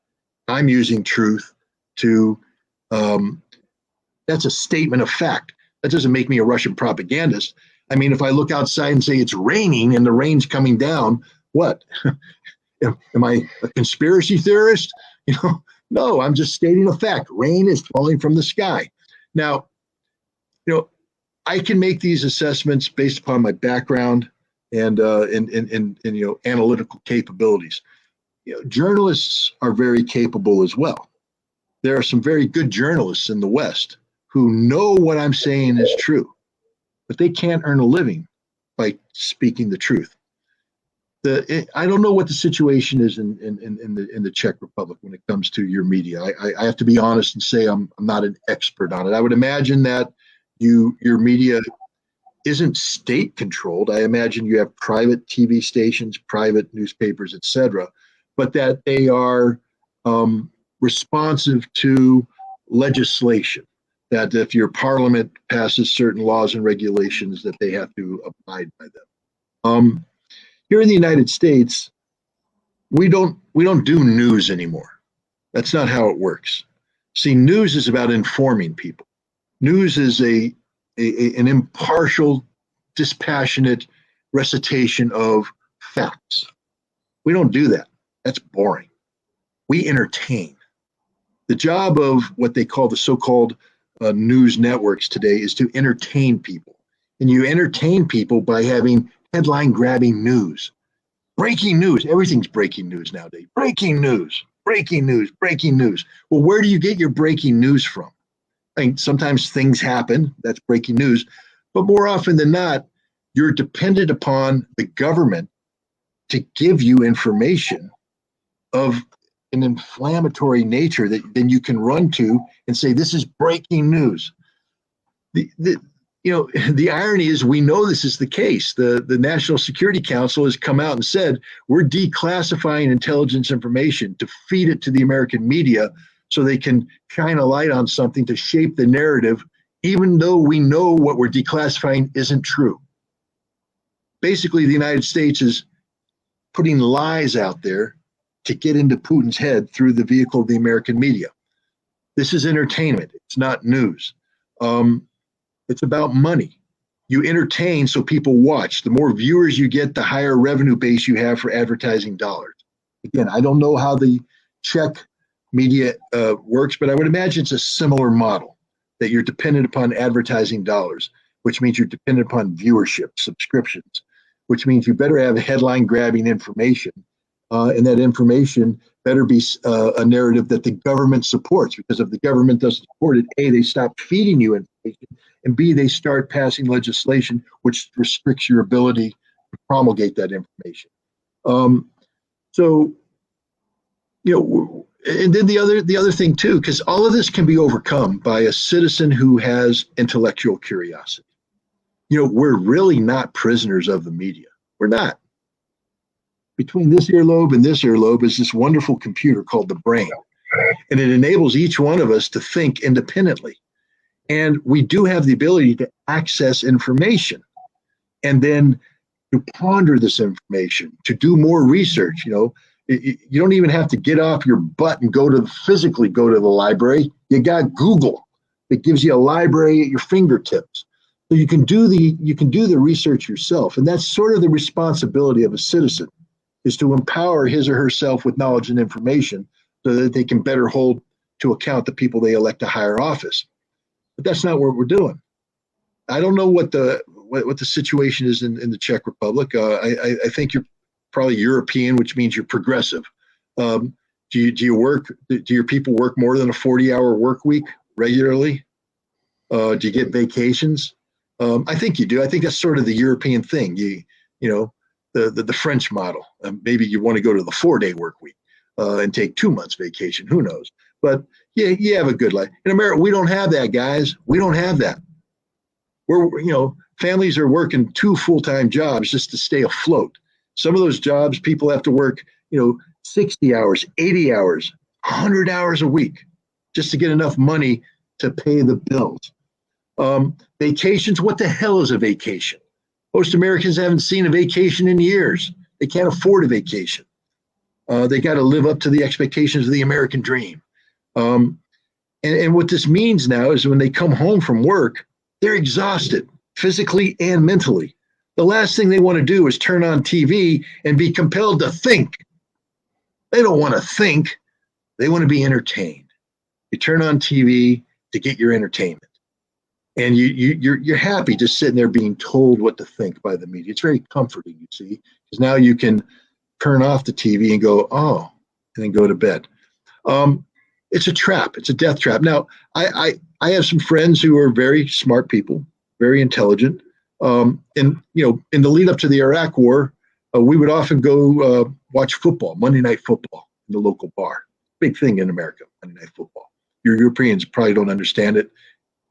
Speaker 3: I'm using truth to, that's a statement of fact. That doesn't make me a Russian propagandist. I mean, if I look outside and say it's raining and the rain's coming down, what? Am I a conspiracy theorist? No, I'm just stating a fact. Rain is falling from the sky. Now, I can make these assessments based upon my background and analytical capabilities. Journalists are very capable as well. There are some very good journalists in the West who know what I'm saying is true, but they can't earn a living by speaking the truth. I don't know what the situation is in the Czech Republic when it comes to your media. I have to be honest and say I'm not an expert on it. I would imagine that your media isn't state controlled. I imagine you have private TV stations, private newspapers, etc., but that they are responsive to legislation. That if your parliament passes certain laws and regulations, that they have to abide by them. Here in the United States, we don't do news anymore. That's not how it works. See, news is about informing people. News is an impartial, dispassionate recitation of facts. We don't do that. That's boring. We entertain. The job of what they call the so-called news networks today is to entertain people. And you entertain people by having headline-grabbing news. Breaking news. Everything's breaking news nowadays. Breaking news. Breaking news. Breaking news. Well, where do you get your breaking news from? I mean, sometimes things happen. That's breaking news. But more often than not, you're dependent upon the government to give you information of an inflammatory nature that then you can run to and say, this is breaking news. The irony is we know this is the case. The National Security Council has come out and said, we're declassifying intelligence information to feed it to the American media so they can shine a light on something to shape the narrative, even though we know what we're declassifying isn't true. Basically, the United States is putting lies out there to get into Putin's head through the vehicle of the American media. This is entertainment. It's not news. It's about money. You entertain so people watch. The more viewers you get, the higher revenue base you have for advertising dollars. Again, I don't know how the Czech media works, but I would imagine it's a similar model, that you're dependent upon advertising dollars, which means you're dependent upon viewership, subscriptions, which means you better have headline grabbing information. And that information better be a narrative that the government supports, because if the government doesn't support it, A, they stop feeding you information, and B, they start passing legislation which restricts your ability to promulgate that information. And then the other thing too, because all of this can be overcome by a citizen who has intellectual curiosity. We're really not prisoners of the media. We're not. Between this earlobe and this earlobe is this wonderful computer called the brain. And it enables each one of us to think independently. And we do have the ability to access information and then to ponder this information, to do more research. You don't even have to get off your butt and physically go to the library. You got Google that gives you a library at your fingertips. So you can do the research yourself. And that's sort of the responsibility of a citizen, is to empower his or herself with knowledge and information so that they can better hold to account the people they elect to higher office. But that's not what we're doing. I don't know what the situation is in the Czech Republic. I think you're probably European, which means you're progressive. Do your people work more than a 40-hour work week regularly? Do you get vacations? I think you do. I think that's sort of the European thing. The French model. Maybe you want to go to the 4-day work week and take 2 months vacation. Who knows? But yeah, you have a good life. In America, we don't have that, guys. We don't have that. Families are working 2 full-time jobs just to stay afloat. Some of those jobs, people have to work, 60 hours, 80 hours, 100 hours a week just to get enough money to pay the bills. Vacations, what the hell is a vacation? Most Americans haven't seen a vacation in years. They can't afford a vacation. They got to live up to the expectations of the American dream. And what this means now is when they come home from work, they're exhausted physically and mentally. The last thing they want to do is turn on TV and be compelled to think. They don't want to think. They want to be entertained. You turn on TV to get your entertainment. And you're happy just sitting there being told what to think by the media. It's very comforting, you see, because now you can turn off the TV and go, oh, and then go to bed. It's a trap. It's a death trap. Now, I have some friends who are very smart people, very intelligent. And, in the lead up to the Iraq War, we would often go watch football, Monday Night Football in the local bar. Big thing in America, Monday Night Football. Your Europeans probably don't understand it.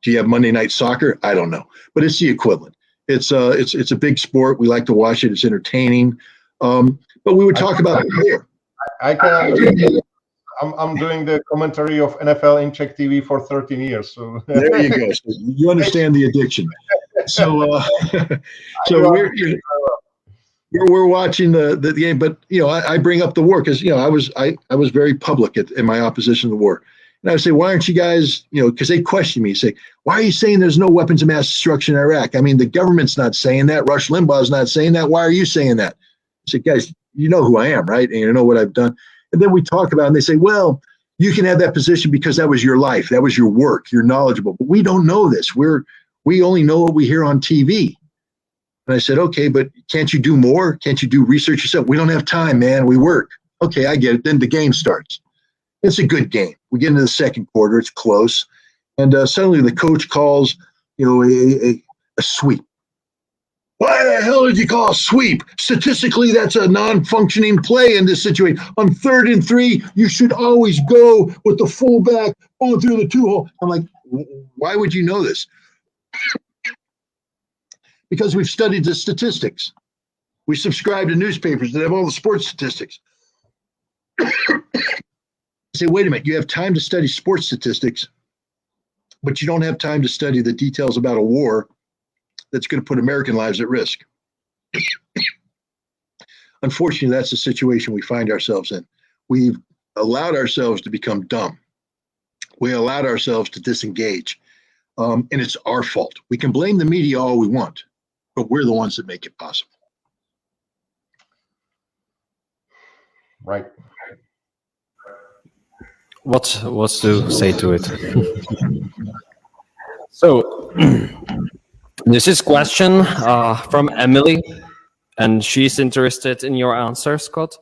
Speaker 3: Do you have Monday Night Soccer? I don't know, but it's the equivalent. It's a big sport. We like to watch it. It's entertaining. But we would talk about it here.
Speaker 1: I can. I'm doing the commentary of NFL in Czech TV for 13 years. So
Speaker 3: there you go. So you understand the addiction. So we're watching the game, but I bring up the war because I was very public in my opposition to the war. And I would say, why aren't you guys, because they question me, say, why are you saying there's no weapons of mass destruction in Iraq? I mean, the government's not saying that. Rush Limbaugh's not saying that. Why are you saying that? I said, guys, you know who I am, right? And you know what I've done. And then we talk about it, and they say, well, you can have that position because that was your life. That was your work. You're knowledgeable. But we don't know this. We only know what we hear on TV. And I said, okay, but can't you do more? Can't you do research yourself? We don't have time, man. We work. Okay, I get it. Then the game starts. It's a good game. We get into the second quarter. It's close. And suddenly the coach calls, a sweep. Why the hell did you call a sweep? Statistically, that's a non-functioning play in this situation. On 3rd and 3, you should always go with the fullback going through the 2-hole. I'm like, why would you know this? Because we've studied the statistics. We subscribe to newspapers that have all the sports statistics. Say, wait a minute, you have time to study sports statistics, but you don't have time to study the details about a war that's going to put American lives at risk. Unfortunately, that's the situation we find ourselves in. We've allowed ourselves to become dumb. We allowed ourselves to disengage, and it's our fault. We can blame the media all we want, but we're the ones that make it possible.
Speaker 1: Right.
Speaker 2: What's to say to it? So this is a question from Emily, and she's interested in your answer, Scott.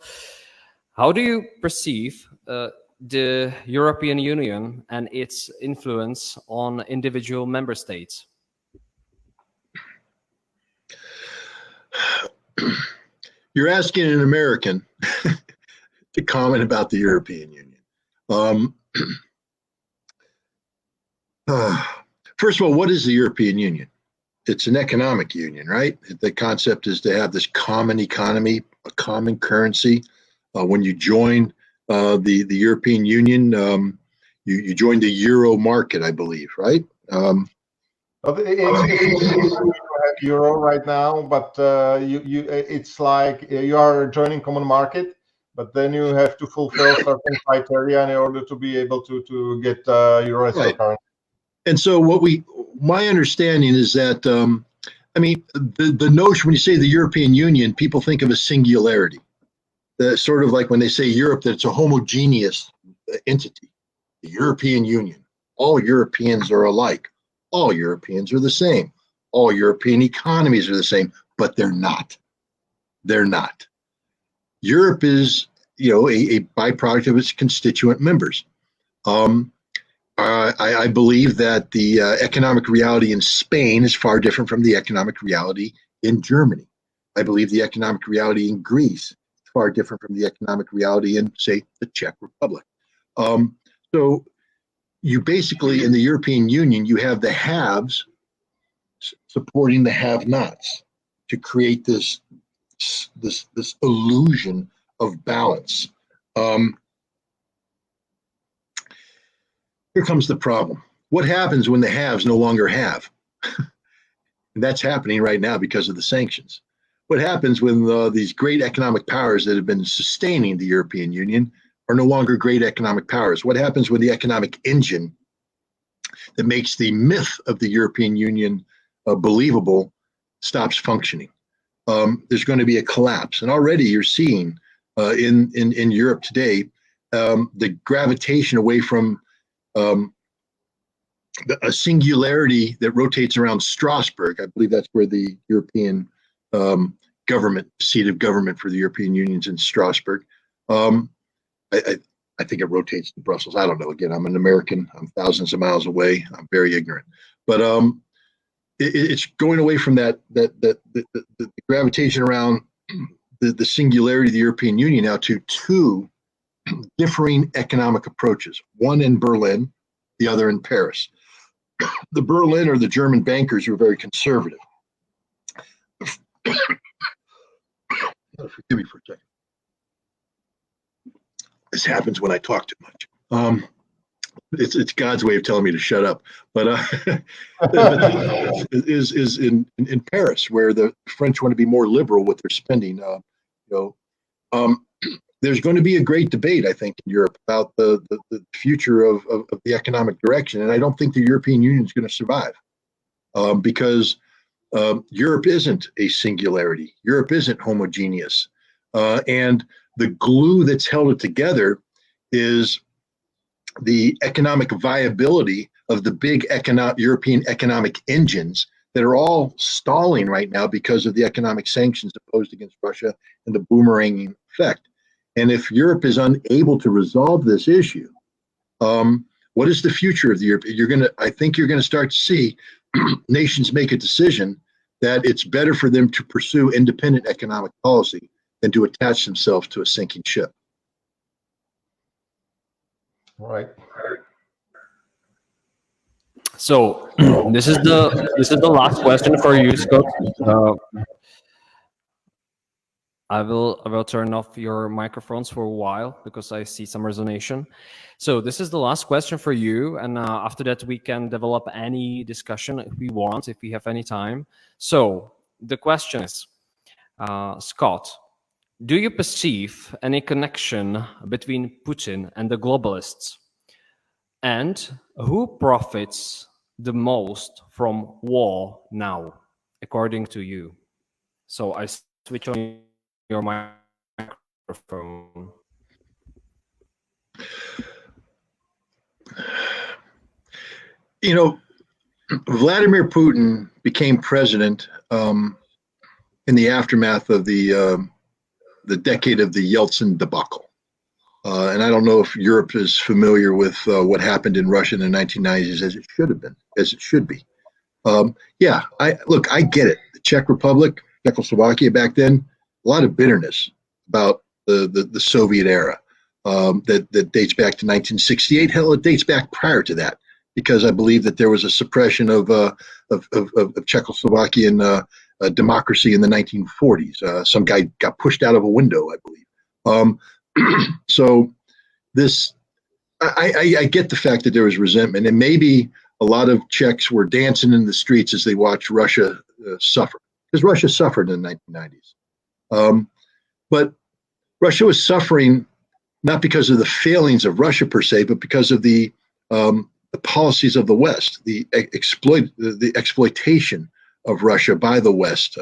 Speaker 2: How do you perceive the European Union and its influence on individual member states?
Speaker 3: You're asking an American to comment about the European Union. First of all, what is the European Union? It's an economic union, right? The concept is to have this common economy, a common currency. When you join the European Union, you join the euro market, I believe, right?
Speaker 1: It's euro right now, but it's like you are joining common market, but then you have to fulfill certain criteria in order to be able to get euro as your currency.
Speaker 3: And so my understanding is that, the notion when you say the European Union, people think of a singularity. Sort of like when they say Europe, that it's a homogeneous entity. The European Union. All Europeans are alike. All Europeans are the same. All European economies are the same, but they're not. They're not. Europe is, a byproduct of its constituent members. I believe that the economic reality in Spain is far different from the economic reality in Germany. I believe the economic reality in Greece is far different from the economic reality in, say, the Czech Republic. So you basically, in the European Union, you have the haves supporting the have-nots to create this illusion of balance. Here comes the problem. What happens when the haves no longer have? And that's happening right now because of the sanctions. What happens when these great economic powers that have been sustaining the European Union are no longer great economic powers? What happens when the economic engine that makes the myth of the European Union believable stops functioning? There's going to be a collapse. And already you're seeing in Europe today the gravitation away from a singularity that rotates around Strasbourg. I believe that's where the European seat of government for the European Union's in Strasbourg. I think it rotates to Brussels. I don't know. Again, I'm an American. I'm thousands of miles away. I'm very ignorant. But it's going away from the gravitation around the singularity of the European Union now to two differing economic approaches, one in Berlin, the other in Paris. The Berlin or the German bankers were very conservative. Forgive me for a second. This happens when I talk too much. It's God's way of telling me to shut up. But is in Paris, where the French want to be more liberal with their spending. There's going to be a great debate, I think, in Europe about the future of the economic direction, and I don't think the European Union is going to survive because Europe isn't a singularity. Europe isn't homogeneous, and the glue that's held it together is the economic viability of the big European economic engines that are all stalling right now because of the economic sanctions imposed against Russia and the boomeranging effect. And if Europe is unable to resolve this issue, What is the future of the Europe? I think you're gonna start to see nations make a decision that it's better for them to pursue independent economic policy than to attach themselves to a sinking ship.
Speaker 1: Right.
Speaker 2: So this is the last question for you, Scott. I will turn off your microphones for a while because I see some resonation. So this is the last question for you, and after that we can develop any discussion if we want, if we have any time. So the question is, Scott, do you perceive any connection between Putin and the globalists? And who profits the most from war now, according to you? So I switch on your microphone.
Speaker 3: You know, Vladimir Putin became president in the aftermath of the decade of the Yeltsin debacle. And I don't know if Europe is familiar with what happened in Russia in the 1990s, as it should have been, as it should be. Yeah, I get it. The Czech Republic, Czechoslovakia back then, a lot of bitterness about the Soviet era that dates back to 1968. Hell, it dates back prior to that, because I believe that there was a suppression of Czechoslovakian democracy in the 1940s. Some guy got pushed out of a window, I believe. So this, I get the fact that there was resentment, and maybe a lot of Czechs were dancing in the streets as they watched Russia suffer, because Russia suffered in the 1990s. But Russia was suffering not because of the failings of Russia per se, but because of the policies of the West, the exploitation of Russia by the West,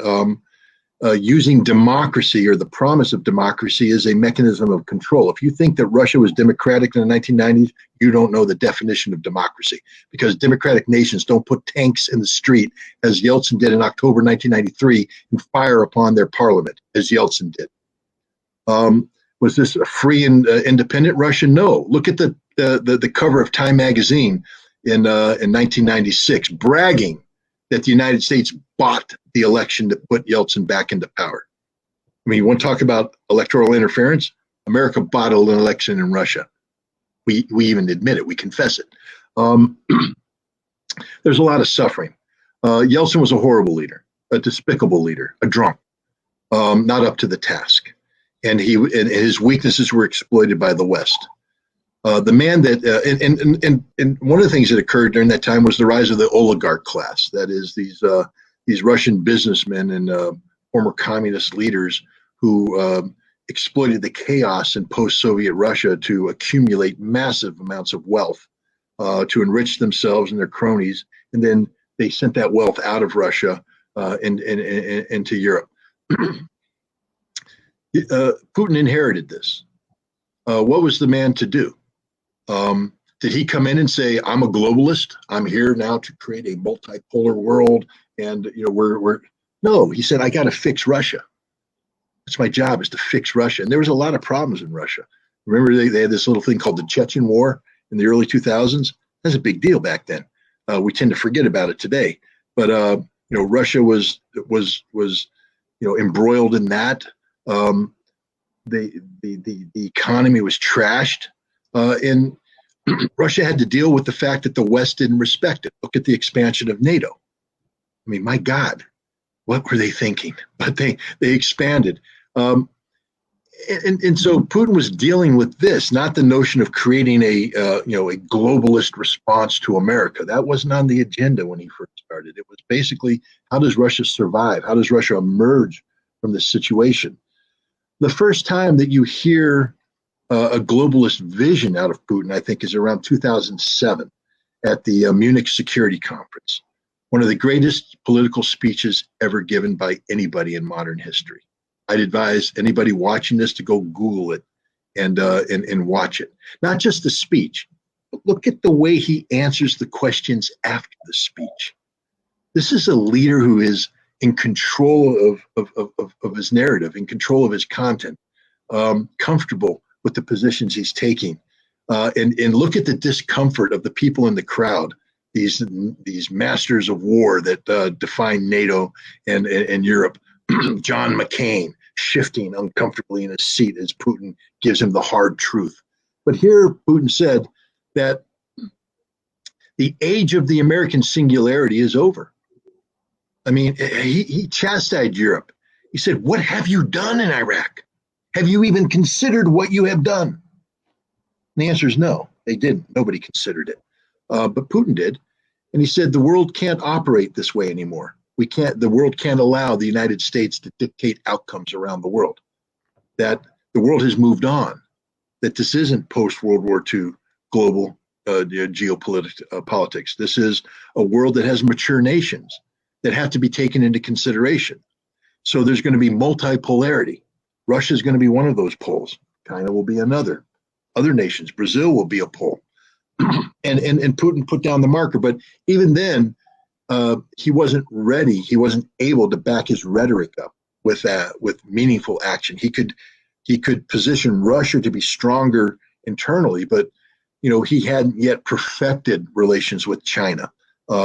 Speaker 3: using democracy or the promise of democracy as a mechanism of control. If you think that Russia was democratic in the 1990s, you don't know the definition of democracy, because democratic nations don't put tanks in the street, as Yeltsin did in October 1993, and fire upon their parliament, as Yeltsin did. Was this a free and independent Russia? No. Look at the cover of Time magazine in 1996, bragging that the United States bought the election to put Yeltsin back into power. I mean, you want to talk about electoral interference? America bought an election in Russia. We even admit it. We confess it. There's a lot of suffering. Yeltsin was a horrible leader, a despicable leader, a drunk, not up to the task. And his weaknesses were exploited by the West. The man that and one of the things that occurred during that time was the rise of the oligarch class. That is, these Russian businessmen and former communist leaders who exploited the chaos in post-Soviet Russia to accumulate massive amounts of wealth, to enrich themselves and their cronies, and then they sent that wealth out of Russia into Europe. Putin inherited this. What was the man to do? Did he come in and say, "I'm a globalist. I'm here now to create a multipolar world"? And we're no. He said, "I got to fix Russia. That's my job, is to fix Russia." And there was a lot of problems in Russia. Remember, they had this little thing called the Chechen War in the early 2000s. That's a big deal back then. We tend to forget about it today. But Russia was embroiled in that. The economy was trashed, and Russia had to deal with the fact that the West didn't respect it. Look at the expansion of NATO. I mean, my God, what were they thinking? But they expanded, and so Putin was dealing with this, not the notion of creating a globalist response to America. That wasn't on the agenda when he first started. It was basically, how does Russia survive? How does Russia emerge from this situation? The first time that you hear a globalist vision out of Putin, I think, is around 2007 at the Munich Security Conference, one of the greatest political speeches ever given by anybody in modern history. I'd advise anybody watching this to go Google it and watch it. Not just the speech, but look at the way he answers the questions after the speech. This is a leader who is in control of his narrative, in control of his content, comfortable with the positions he's taking. and look at the discomfort of the people in the crowd. These masters of war that define NATO and Europe. John McCain shifting uncomfortably in his seat as Putin gives him the hard truth. But here Putin said that the age of the American singularity is over. I mean, he chastised Europe. He said, what have you done in Iraq? Have you even considered what you have done? And the answer is no, they didn't. Nobody considered it. But Putin did. And he said, the world can't operate this way anymore. The world can't allow the United States to dictate outcomes around the world. That the world has moved on. That this isn't post-World War II global geopolitics. This is a world that has mature nations that have to be taken into consideration. So there's going to be multipolarity. Russia is going to be one of those poles. China will be another. Other nations, Brazil will be a pole. and Putin put down the marker. But even then, he wasn't ready. He wasn't able to back his rhetoric up with meaningful action. He could position Russia to be stronger internally, but he hadn't yet perfected relations with China,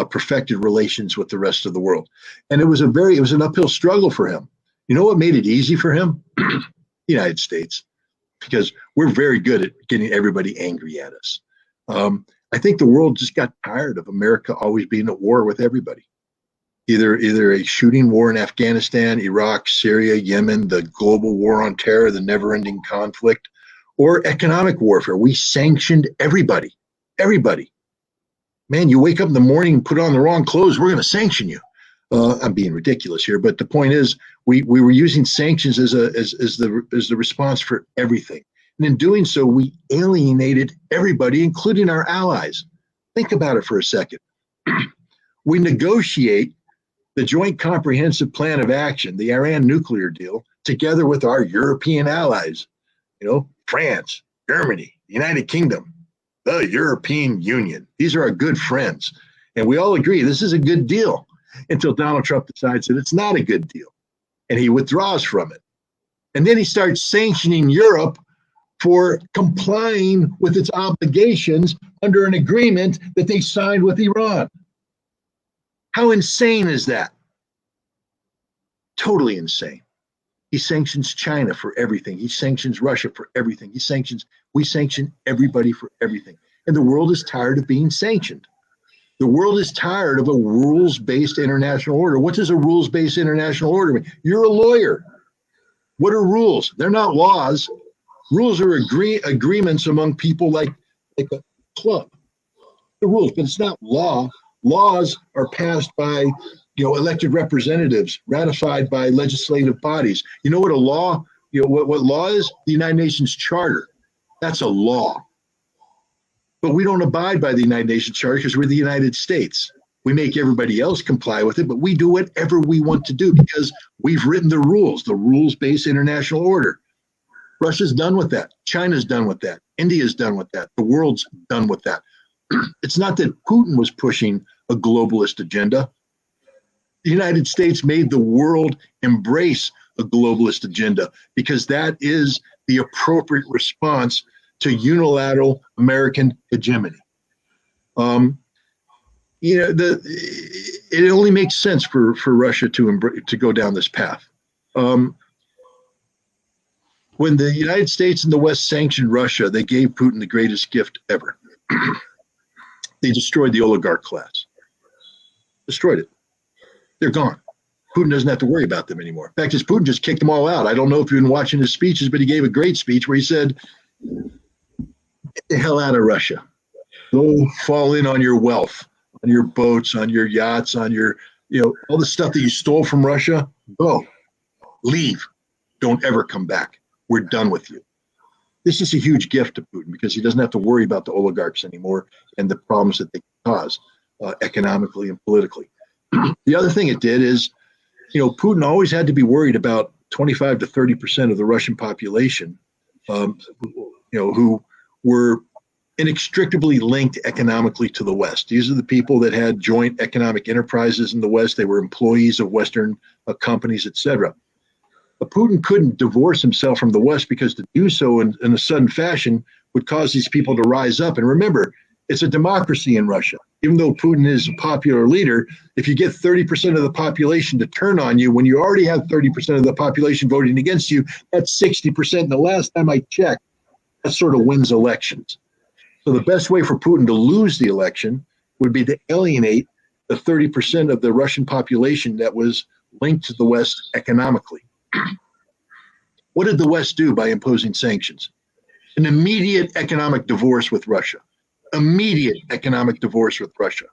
Speaker 3: perfected relations with the rest of the world. And it was an uphill struggle for him. You know what made it easy for him? The United States, because we're very good at getting everybody angry at us. I think the world just got tired of America always being at war with everybody. Either a shooting war in Afghanistan, Iraq, Syria, Yemen, the global war on terror, the never-ending conflict, or economic warfare. We sanctioned everybody. Everybody. Man, you wake up in the morning and put on the wrong clothes, we're going to sanction you. I'm being ridiculous here, but the point is, we were using sanctions as the response for everything. And in doing so, we alienated everybody, including our allies. Think about it for a second. We negotiate the Joint Comprehensive Plan of Action, the Iran nuclear deal, together with our European allies, France, Germany, the United Kingdom, the European Union. These are our good friends. And we all agree this is a good deal until Donald Trump decides that it's not a good deal. And he withdraws from it. And then he starts sanctioning Europe for complying with its obligations under an agreement that they signed with Iran. How insane is that? Totally insane. He sanctions China for everything. He sanctions Russia for everything. We sanction everybody for everything. And the world is tired of being sanctioned. The world is tired of a rules-based international order. What does a rules-based international order mean? You're a lawyer. What are rules? They're not laws. Rules are agreements among people like a club. The rules, but it's not law. Laws are passed by elected representatives, ratified by legislative bodies. You know what a law, what law is? The United Nations Charter. That's a law. But we don't abide by the United Nations Charter because we're the United States. We make everybody else comply with it, but we do whatever we want to do because we've written the rules-based international order. Russia's done with that. China's done with that. India's done with that. The world's done with that. It's not that Putin was pushing a globalist agenda. The United States made the world embrace a globalist agenda because that is the appropriate response to unilateral American hegemony. It only makes sense for Russia to go down this path. When the United States and the West sanctioned Russia, they gave Putin the greatest gift ever. They destroyed the oligarch class. Destroyed it. They're gone. Putin doesn't have to worry about them anymore. In fact, Putin just kicked them all out. I don't know if you've been watching his speeches, but he gave a great speech where he said, get the hell out of Russia. Go fall in on your wealth, on your boats, on your yachts, on your, all the stuff that you stole from Russia. Go. Leave. Don't ever come back. We're done with you. This is a huge gift to Putin because he doesn't have to worry about the oligarchs anymore and the problems that they cause economically and politically. The other thing it did is, Putin always had to be worried about 25 to 30% of the Russian population, who were inextricably linked economically to the West. These are the people that had joint economic enterprises in the West. They were employees of Western companies, etc. But Putin couldn't divorce himself from the West because to do so in a sudden fashion would cause these people to rise up. And remember, it's a democracy in Russia. Even though Putin is a popular leader, if you get 30% of the population to turn on you, when you already have 30% of the population voting against you, that's 60%. And the last time I checked, that sort of wins elections. So the best way for Putin to lose the election would be to alienate the 30% of the Russian population that was linked to the West economically. What did the West do by imposing sanctions? An immediate economic divorce with Russia. Immediate economic divorce with Russia.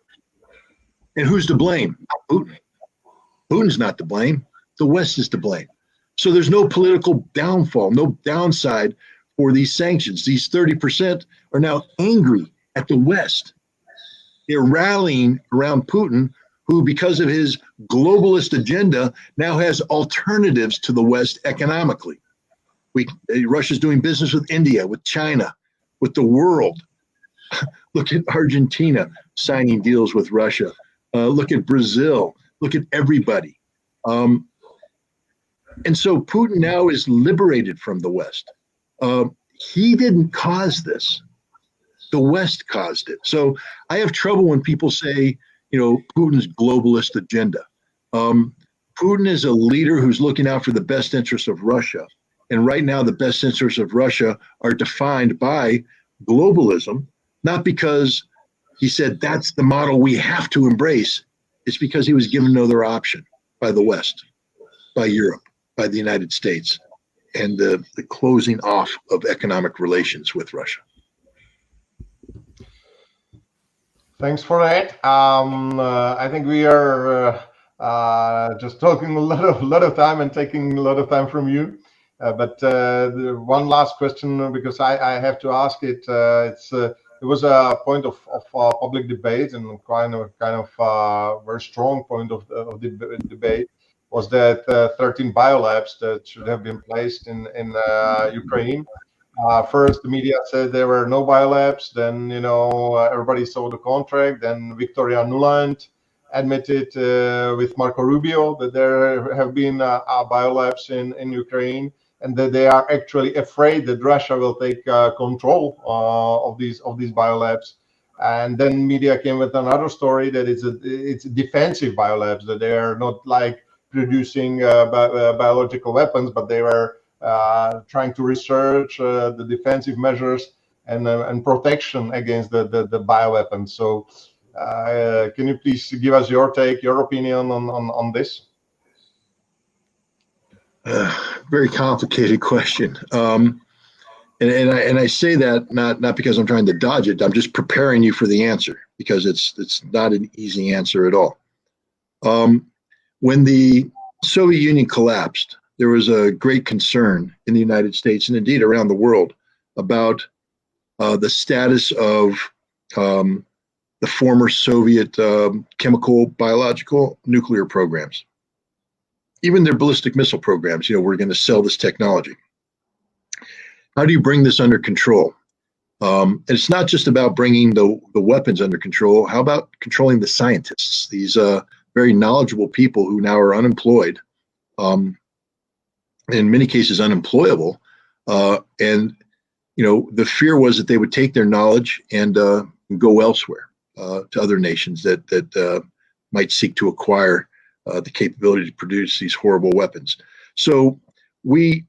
Speaker 3: And who's to blame? Putin. Putin's not to blame. The West is to blame. So there's no political downfall, no downside for these sanctions. These 30% are now angry at the West. They're rallying around Putin, who, because of his globalist agenda, now has alternatives to the West economically. Russia's doing business with India, with China, with the world. Look at Argentina signing deals with Russia. Look at Brazil. Look at everybody. And so Putin now is liberated from the West. He didn't cause this. The West caused it. So I have trouble when people say, Putin's globalist agenda. Putin is a leader who's looking out for the best interests of Russia. And right now, the best interests of Russia are defined by globalism, not because he said that's the model we have to embrace. It's because he was given no other option by the West, by Europe, by the United States, and the closing off of economic relations with Russia.
Speaker 1: Thanks for that. I think we are just talking a lot of time and taking a lot of time from you. But one last question, because I have to ask it. It was a point of public debate, and kind of very strong point of the debate was that 13 biolabs that should have been placed in Ukraine. First, the media said there were no biolabs. Then, everybody saw the contract. Then Victoria Nuland admitted with Marco Rubio that there have been biolabs in Ukraine, and that they are actually afraid that Russia will take control of these biolabs. And then media came with another story that it's defensive biolabs, that they are not like producing biological weapons, but they were trying to research the defensive measures and protection against the bioweapons. So can you please give us your take, your opinion on this?
Speaker 3: Very complicated question. And I say that not because I'm trying to dodge it. I'm just preparing you for the answer, because it's not an easy answer at all. When the Soviet Union collapsed, there was a great concern in the United States and indeed around the world about the status of the former Soviet chemical, biological, nuclear programs. Even their ballistic missile programs, we're going to sell this technology. How do you bring this under control? And it's not just about bringing the weapons under control. How about controlling the scientists, these very knowledgeable people who now are unemployed, in many cases unemployable. And, the fear was that they would take their knowledge and go elsewhere to other nations that might seek to acquire the capability to produce these horrible weapons. So we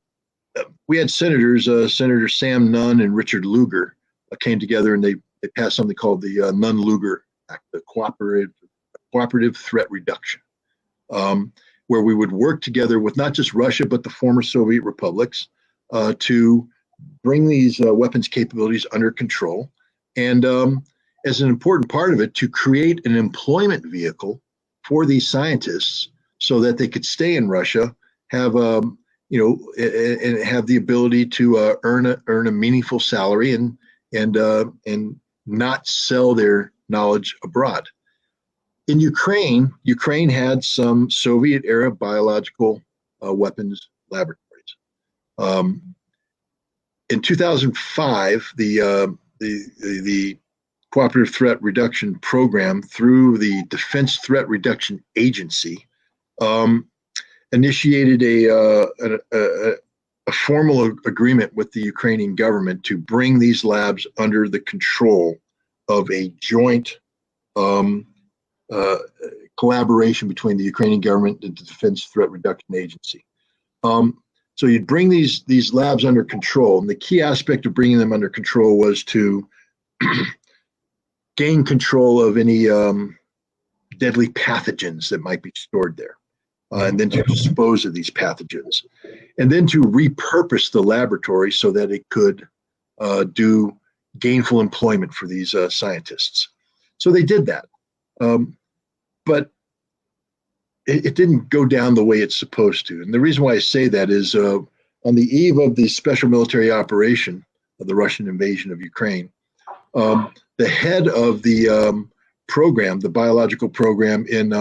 Speaker 3: had senators, Senator Sam Nunn and Richard Lugar, came together and they passed something called the Nunn-Lugar Act, the Cooperative Threat Reduction, where we would work together with not just Russia, but the former Soviet republics to bring these weapons capabilities under control. And as an important part of it, to create an employment vehicle for these scientists so that they could stay in Russia, have and have the ability to earn a meaningful salary and not sell their knowledge abroad. In Ukraine had some Soviet-era biological weapons laboratories. In 2005, the Cooperative Threat Reduction Program, through the Defense Threat Reduction Agency, initiated a formal agreement with the Ukrainian government to bring these labs under the control of a joint collaboration between the Ukrainian government and the Defense Threat Reduction Agency. So you'd bring these labs under control, and the key aspect of bringing them under control was to gain control of any deadly pathogens that might be stored there, and then to dispose of these pathogens, and then to repurpose the laboratory so that it could do gainful employment for these scientists. So they did that, but it didn't go down the way it's supposed to. And the reason why I say that is on the eve of the special military operation of the Russian invasion of Ukraine, the head of the program, the biological program in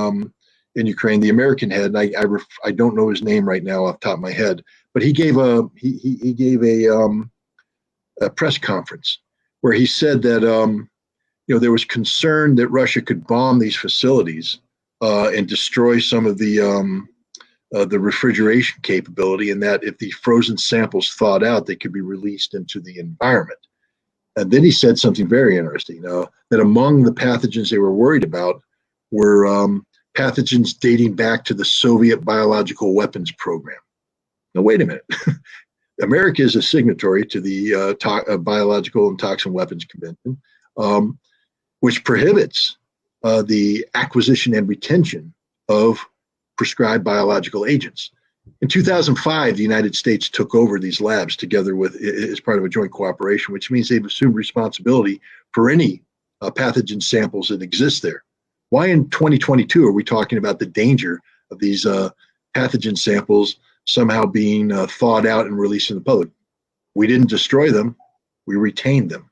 Speaker 3: Ukraine, the American head, and I don't know his name right now off the top of my head, but he gave a press conference where he said that there was concern that Russia could bomb these facilities and destroy some of the refrigeration capability, and that if the frozen samples thawed out, they could be released into the environment. And then he said something very interesting, that among the pathogens they were worried about were pathogens dating back to the Soviet biological weapons program. Now, wait a minute. America is a signatory to the Biological and Toxin Weapons Convention, which prohibits the acquisition and retention of prescribed biological agents. In 2005, the United States took over these labs together with, as part of a joint cooperation, which means they've assumed responsibility for any pathogen samples that exist there. Why in 2022 are we talking about the danger of these pathogen samples somehow being thawed out and released in the public? We didn't destroy them. We retained them.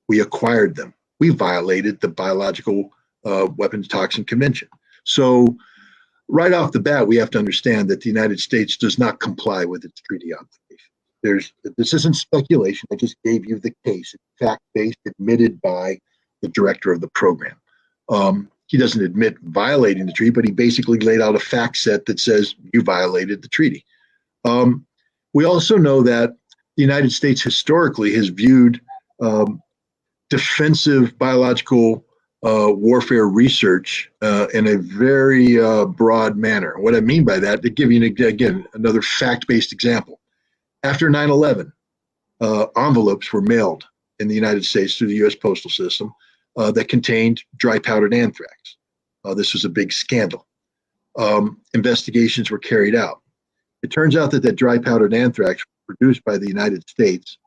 Speaker 3: We acquired them. We violated the Biological Weapons Toxin Convention. So right off the bat, we have to understand that the United States does not comply with its treaty obligation. This isn't speculation. I just gave you the case. It's fact-based, admitted by the director of the program. He doesn't admit violating the treaty, but he basically laid out a fact set that says you violated the treaty. We also know that the United States historically has viewed defensive biological warfare research in a very broad manner. What I mean by that, to give you, again, another fact-based example. After 9/11, envelopes were mailed in the United States through the U.S. postal system that contained dry powdered anthrax. This was a big scandal. Investigations were carried out. It turns out that dry powdered anthrax was produced by the United States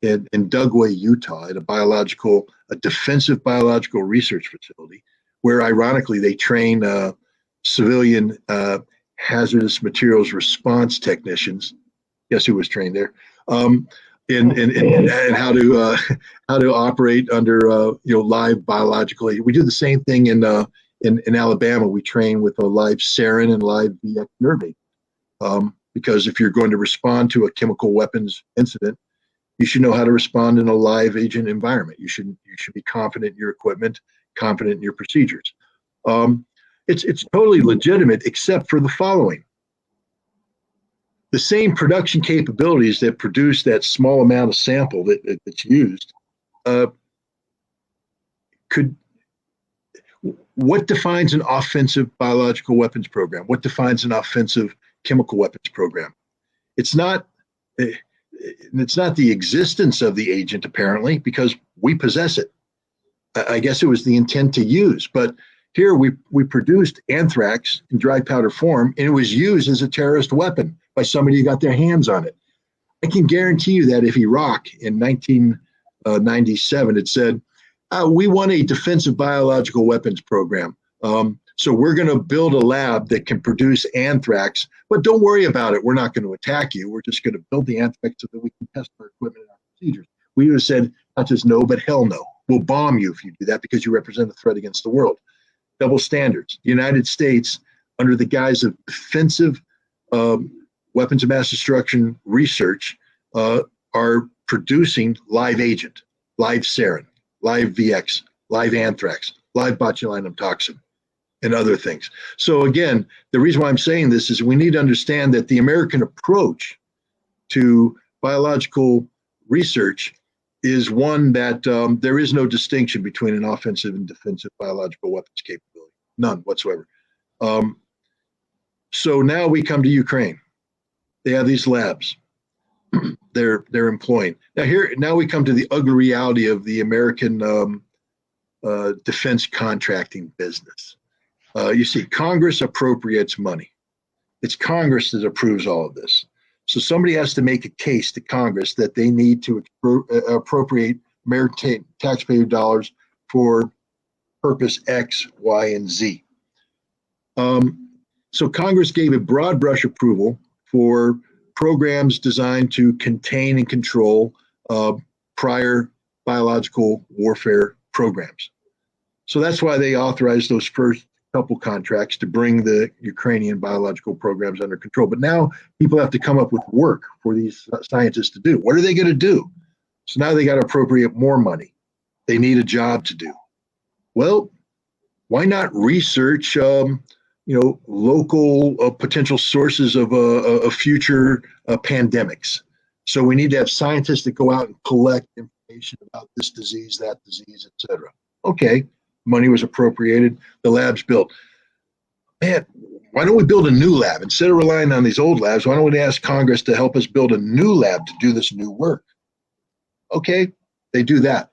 Speaker 3: in Dugway, Utah, at a defensive biological research facility, where ironically they train civilian hazardous materials response technicians. Guess who was trained there? In how to operate under live biological agents. We do the same thing in Alabama. We train with a live sarin and live VX nerve agent. Because if you're going to respond to a chemical weapons incident, you should know how to respond in a live agent environment. You should be confident in your equipment, confident in your procedures. It's totally legitimate, except for the following. The same production capabilities that produce that small amount of sample that's used what defines an offensive biological weapons program? What defines an offensive chemical weapons program? It's not the existence of the agent, apparently, because we possess it. I guess it was the intent to use, but here we produced anthrax in dry powder form, and it was used as a terrorist weapon by somebody who got their hands on it. I can guarantee you that if Iraq in 1997 had said, we want a defensive biological weapons program, so we're going to build a lab that can produce anthrax, but don't worry about it. We're not going to attack you. We're just going to build the anthrax so that we can test our equipment and our procedures. We would have said, not just no, but hell no. We'll bomb you if you do that because you represent a threat against the world. Double standards. The United States, under the guise of defensive weapons of mass destruction research, are producing live agent, live sarin, live VX, live anthrax, live botulinum toxin, and other things. So again, the reason why I'm saying this is we need to understand that the American approach to biological research is one that there is no distinction between an offensive and defensive biological weapons capability, none whatsoever. So now we come to Ukraine. They have these labs. They're employing. Now we come to the ugly reality of the American defense contracting business. You see, Congress appropriates money. It's Congress that approves all of this. So somebody has to make a case to Congress that they need to appropriate American taxpayer dollars for purpose X, Y, and Z. So Congress gave a broad brush approval for programs designed to contain and control prior biological warfare programs. So that's why they authorized those first couple contracts to bring the Ukrainian biological programs under control. But now people have to come up with work for these scientists to do. What are they going to do? So now they got to appropriate more money. They need a job to do. Well, why not research local potential sources of future pandemics? So we need to have scientists that go out and collect information about this disease, that disease, et cetera. Okay, money was appropriated, the lab's built. Man, why don't we build a new lab? Instead of relying on these old labs, why don't we ask Congress to help us build a new lab to do this new work? Okay, they do that.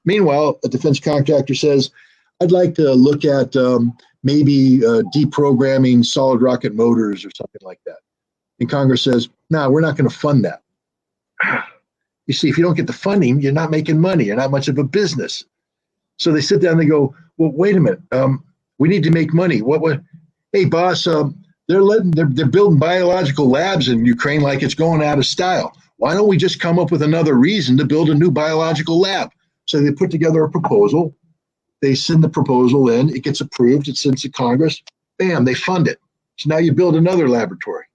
Speaker 3: Meanwhile, a defense contractor says, I'd like to look at maybe deprogramming solid rocket motors or something like that. And Congress says, no, we're not going to fund that. You see, if you don't get the funding, you're not making money. You're not much of a business. So they sit down and they go, well, wait a minute. We need to make money. Hey, boss, they're building biological labs in Ukraine like it's going out of style. Why don't we just come up with another reason to build a new biological lab? So they put together a proposal. They send the proposal in, it gets approved, it sends to Congress, bam, they fund it. So now you build another laboratory,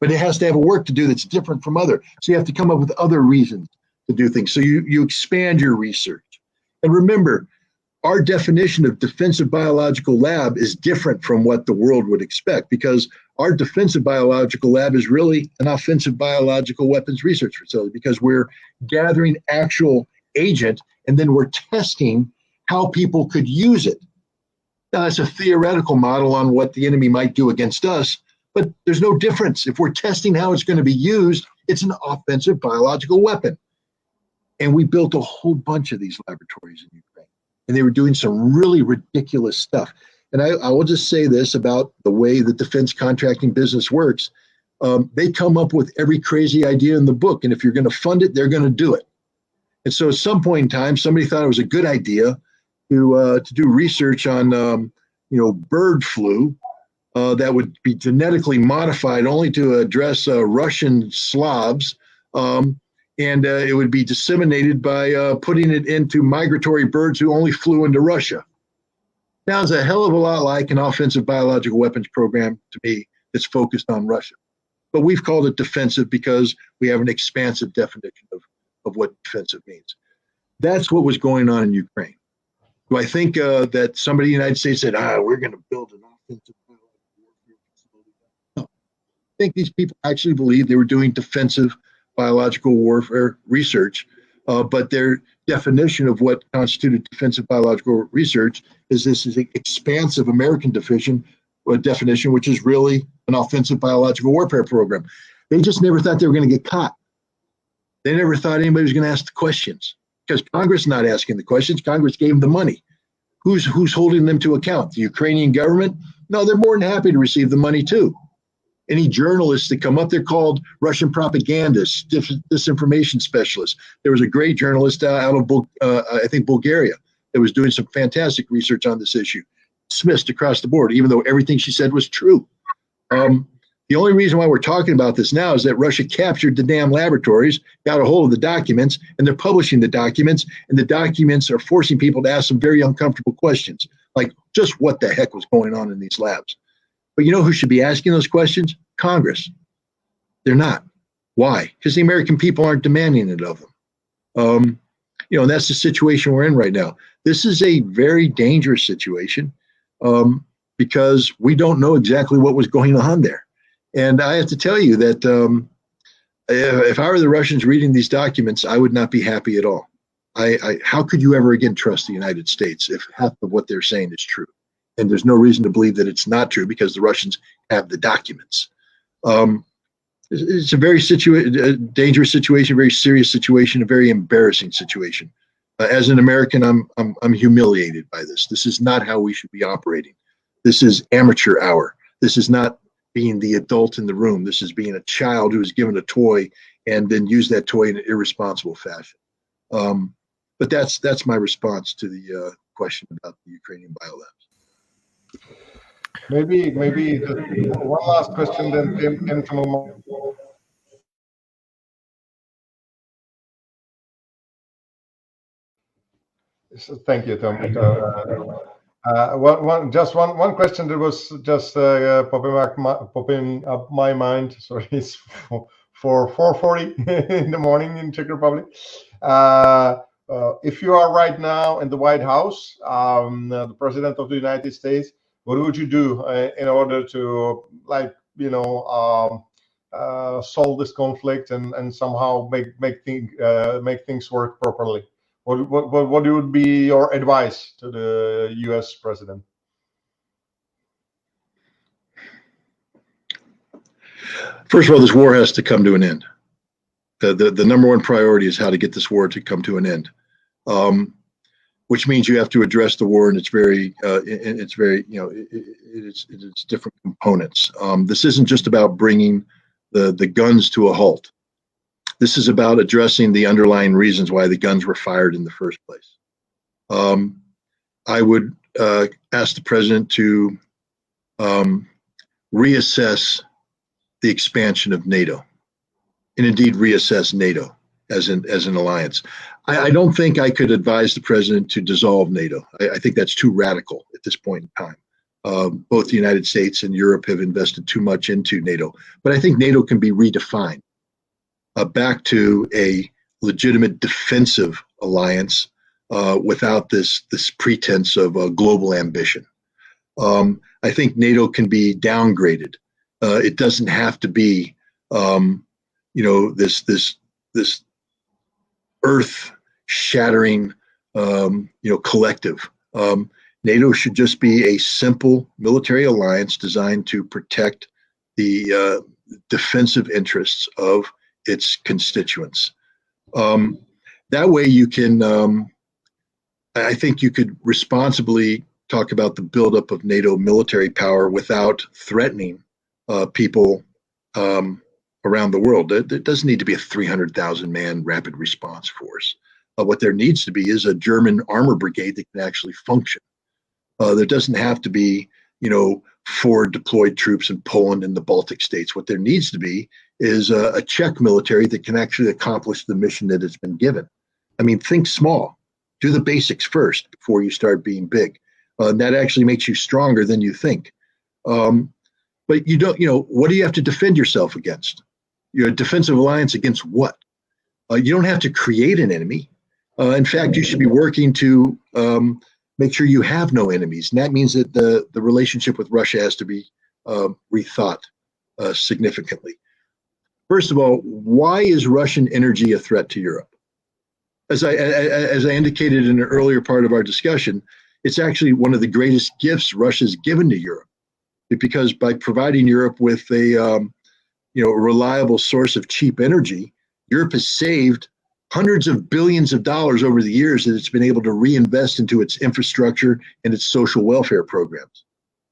Speaker 3: but it has to have a work to do that's different from other. So you have to come up with other reasons to do things. So you expand your research. And remember, our definition of defensive biological lab is different from what the world would expect, because our defensive biological lab is really an offensive biological weapons research facility, because we're gathering actual agent and then we're testing how people could use it. Now, that's a theoretical model on what the enemy might do against us, but there's no difference. If we're testing how it's going to be used, it's an offensive biological weapon. And we built a whole bunch of these laboratories in Ukraine, and they were doing some really ridiculous stuff. And I will just say this about the way the defense contracting business works. They come up with every crazy idea in the book, and if you're going to fund it, they're going to do it. And so at some point in time, somebody thought it was a good idea to do research on bird flu that would be genetically modified only to address Russian Slavs, and it would be disseminated by putting it into migratory birds who only flew into Russia. Sounds a hell of a lot like an offensive biological weapons program to me that's focused on Russia. But we've called it defensive because we have an expansive definition of what defensive means. That's what was going on in Ukraine. Do I think that somebody in the United States said, we're going to build an offensive biological warfare facility? No. I think these people actually believed they were doing defensive biological warfare research, but their definition of what constituted defensive biological research is this is an expansive American definition, which is really an offensive biological warfare program. They just never thought they were going to get caught. They never thought anybody was going to ask the questions, because Congress is not asking the questions. Congress gave them the money. Who's holding them to account? The Ukrainian government? No, they're more than happy to receive the money too. Any journalists that come up, they're called Russian propagandists, disinformation specialists. There was a great journalist out of, I think, Bulgaria that was doing some fantastic research on this issue. Dismissed across the board, even though everything she said was true. The only reason why we're talking about this now is that Russia captured the damn laboratories, got a hold of the documents, and they're publishing the documents, and the documents are forcing people to ask some very uncomfortable questions, like just what the heck was going on in these labs. But you know who should be asking those questions? Congress. They're not. Why? Because the American people aren't demanding it of them. And that's the situation we're in right now. This is a very dangerous situation because we don't know exactly what was going on there. And I have to tell you that If I were the Russians reading these documents, I would not be happy at all. How could you ever again trust the United States if half of what they're saying is true? And there's no reason to believe that it's not true because the Russians have the documents. It's a very dangerous situation, very serious situation, a very embarrassing situation. As an American, I'm humiliated by this. This is not how we should be operating. This is amateur hour. This is not being the adult in the room. This is being a child who is given a toy and then use that toy in an irresponsible fashion. But that's my response to the question about the Ukrainian biolabs.
Speaker 1: Maybe one last question then came from thank you, Tom. One question that was just popping up my mind. Sorry, it's for 4:40 in the morning in Czech Republic. If you are right now in the White House, the President of the United States, what would you do in order to, like, solve this conflict and somehow make things work properly? What would be your advice to the U.S. president?
Speaker 3: First of all, this war has to come to an end. The number one priority is how to get this war to come to an end, which means you have to address the war in its different components. This isn't just about bringing the guns to a halt. This is about addressing the underlying reasons why the guns were fired in the first place. I would ask the president to reassess the expansion of NATO, and indeed reassess NATO as an alliance. I don't think I could advise the president to dissolve NATO. I think that's too radical at this point in time. Both the United States and Europe have invested too much into NATO, but I think NATO can be redefined back to a legitimate defensive alliance without this pretense of global ambition. I think NATO can be downgraded. It doesn't have to be, this earth-shattering, collective. NATO should just be a simple military alliance designed to protect the defensive interests of its constituents. That way you can, I think you could responsibly talk about the buildup of NATO military power without threatening people around the world. There doesn't need to be a 300,000 man rapid response force. What there needs to be is a German armor brigade that can actually function. There doesn't have to be, 4 deployed troops in Poland and the Baltic states. What there needs to be is a Czech military that can actually accomplish the mission that it's been given. I mean, think small. Do the basics first before you start being big. And that actually makes you stronger than you think. But you don't, what do you have to defend yourself against? You're a defensive alliance against what? You don't have to create an enemy. In fact, you should be working to make sure you have no enemies. And that means that the relationship with Russia has to be rethought significantly. First of all, why is Russian energy a threat to Europe? As I indicated in an earlier part of our discussion, it's actually one of the greatest gifts Russia's given to Europe, because by providing Europe with a reliable source of cheap energy, Europe has saved hundreds of billions of dollars over the years that it's been able to reinvest into its infrastructure and its social welfare programs.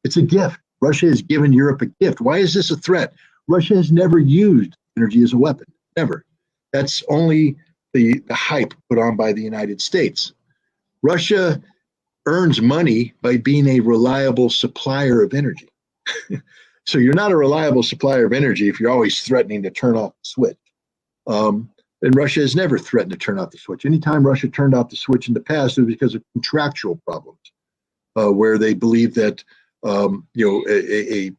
Speaker 3: It's a gift. Russia has given Europe a gift. Why is this a threat? Russia has never used energy as a weapon, never. That's only the hype put on by the United States. Russia earns money by being a reliable supplier of energy. So you're not a reliable supplier of energy if you're always threatening to turn off the switch. And Russia has never threatened to turn off the switch. Anytime Russia turned off the switch in the past, it was because of contractual problems, where they believed that a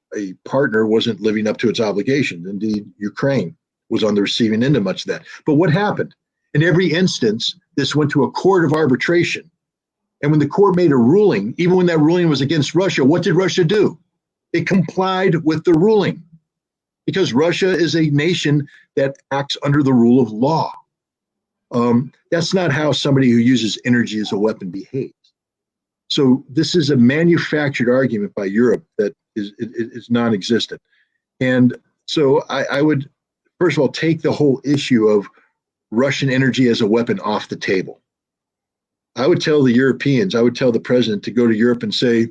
Speaker 3: partner wasn't living up to its obligations. Indeed, Ukraine was on the receiving end of much of that. But what happened? In every instance, this went to a court of arbitration. And when the court made a ruling, even when that ruling was against Russia, what did Russia do? It complied with the ruling. because Russia is a nation that acts under the rule of law. That's not how somebody who uses energy as a weapon behaves. So this is a manufactured argument by Europe that is non-existent. And so I would, first of all, take the whole issue of Russian energy as a weapon off the table. I would tell the Europeans, I would tell the president to go to Europe and say,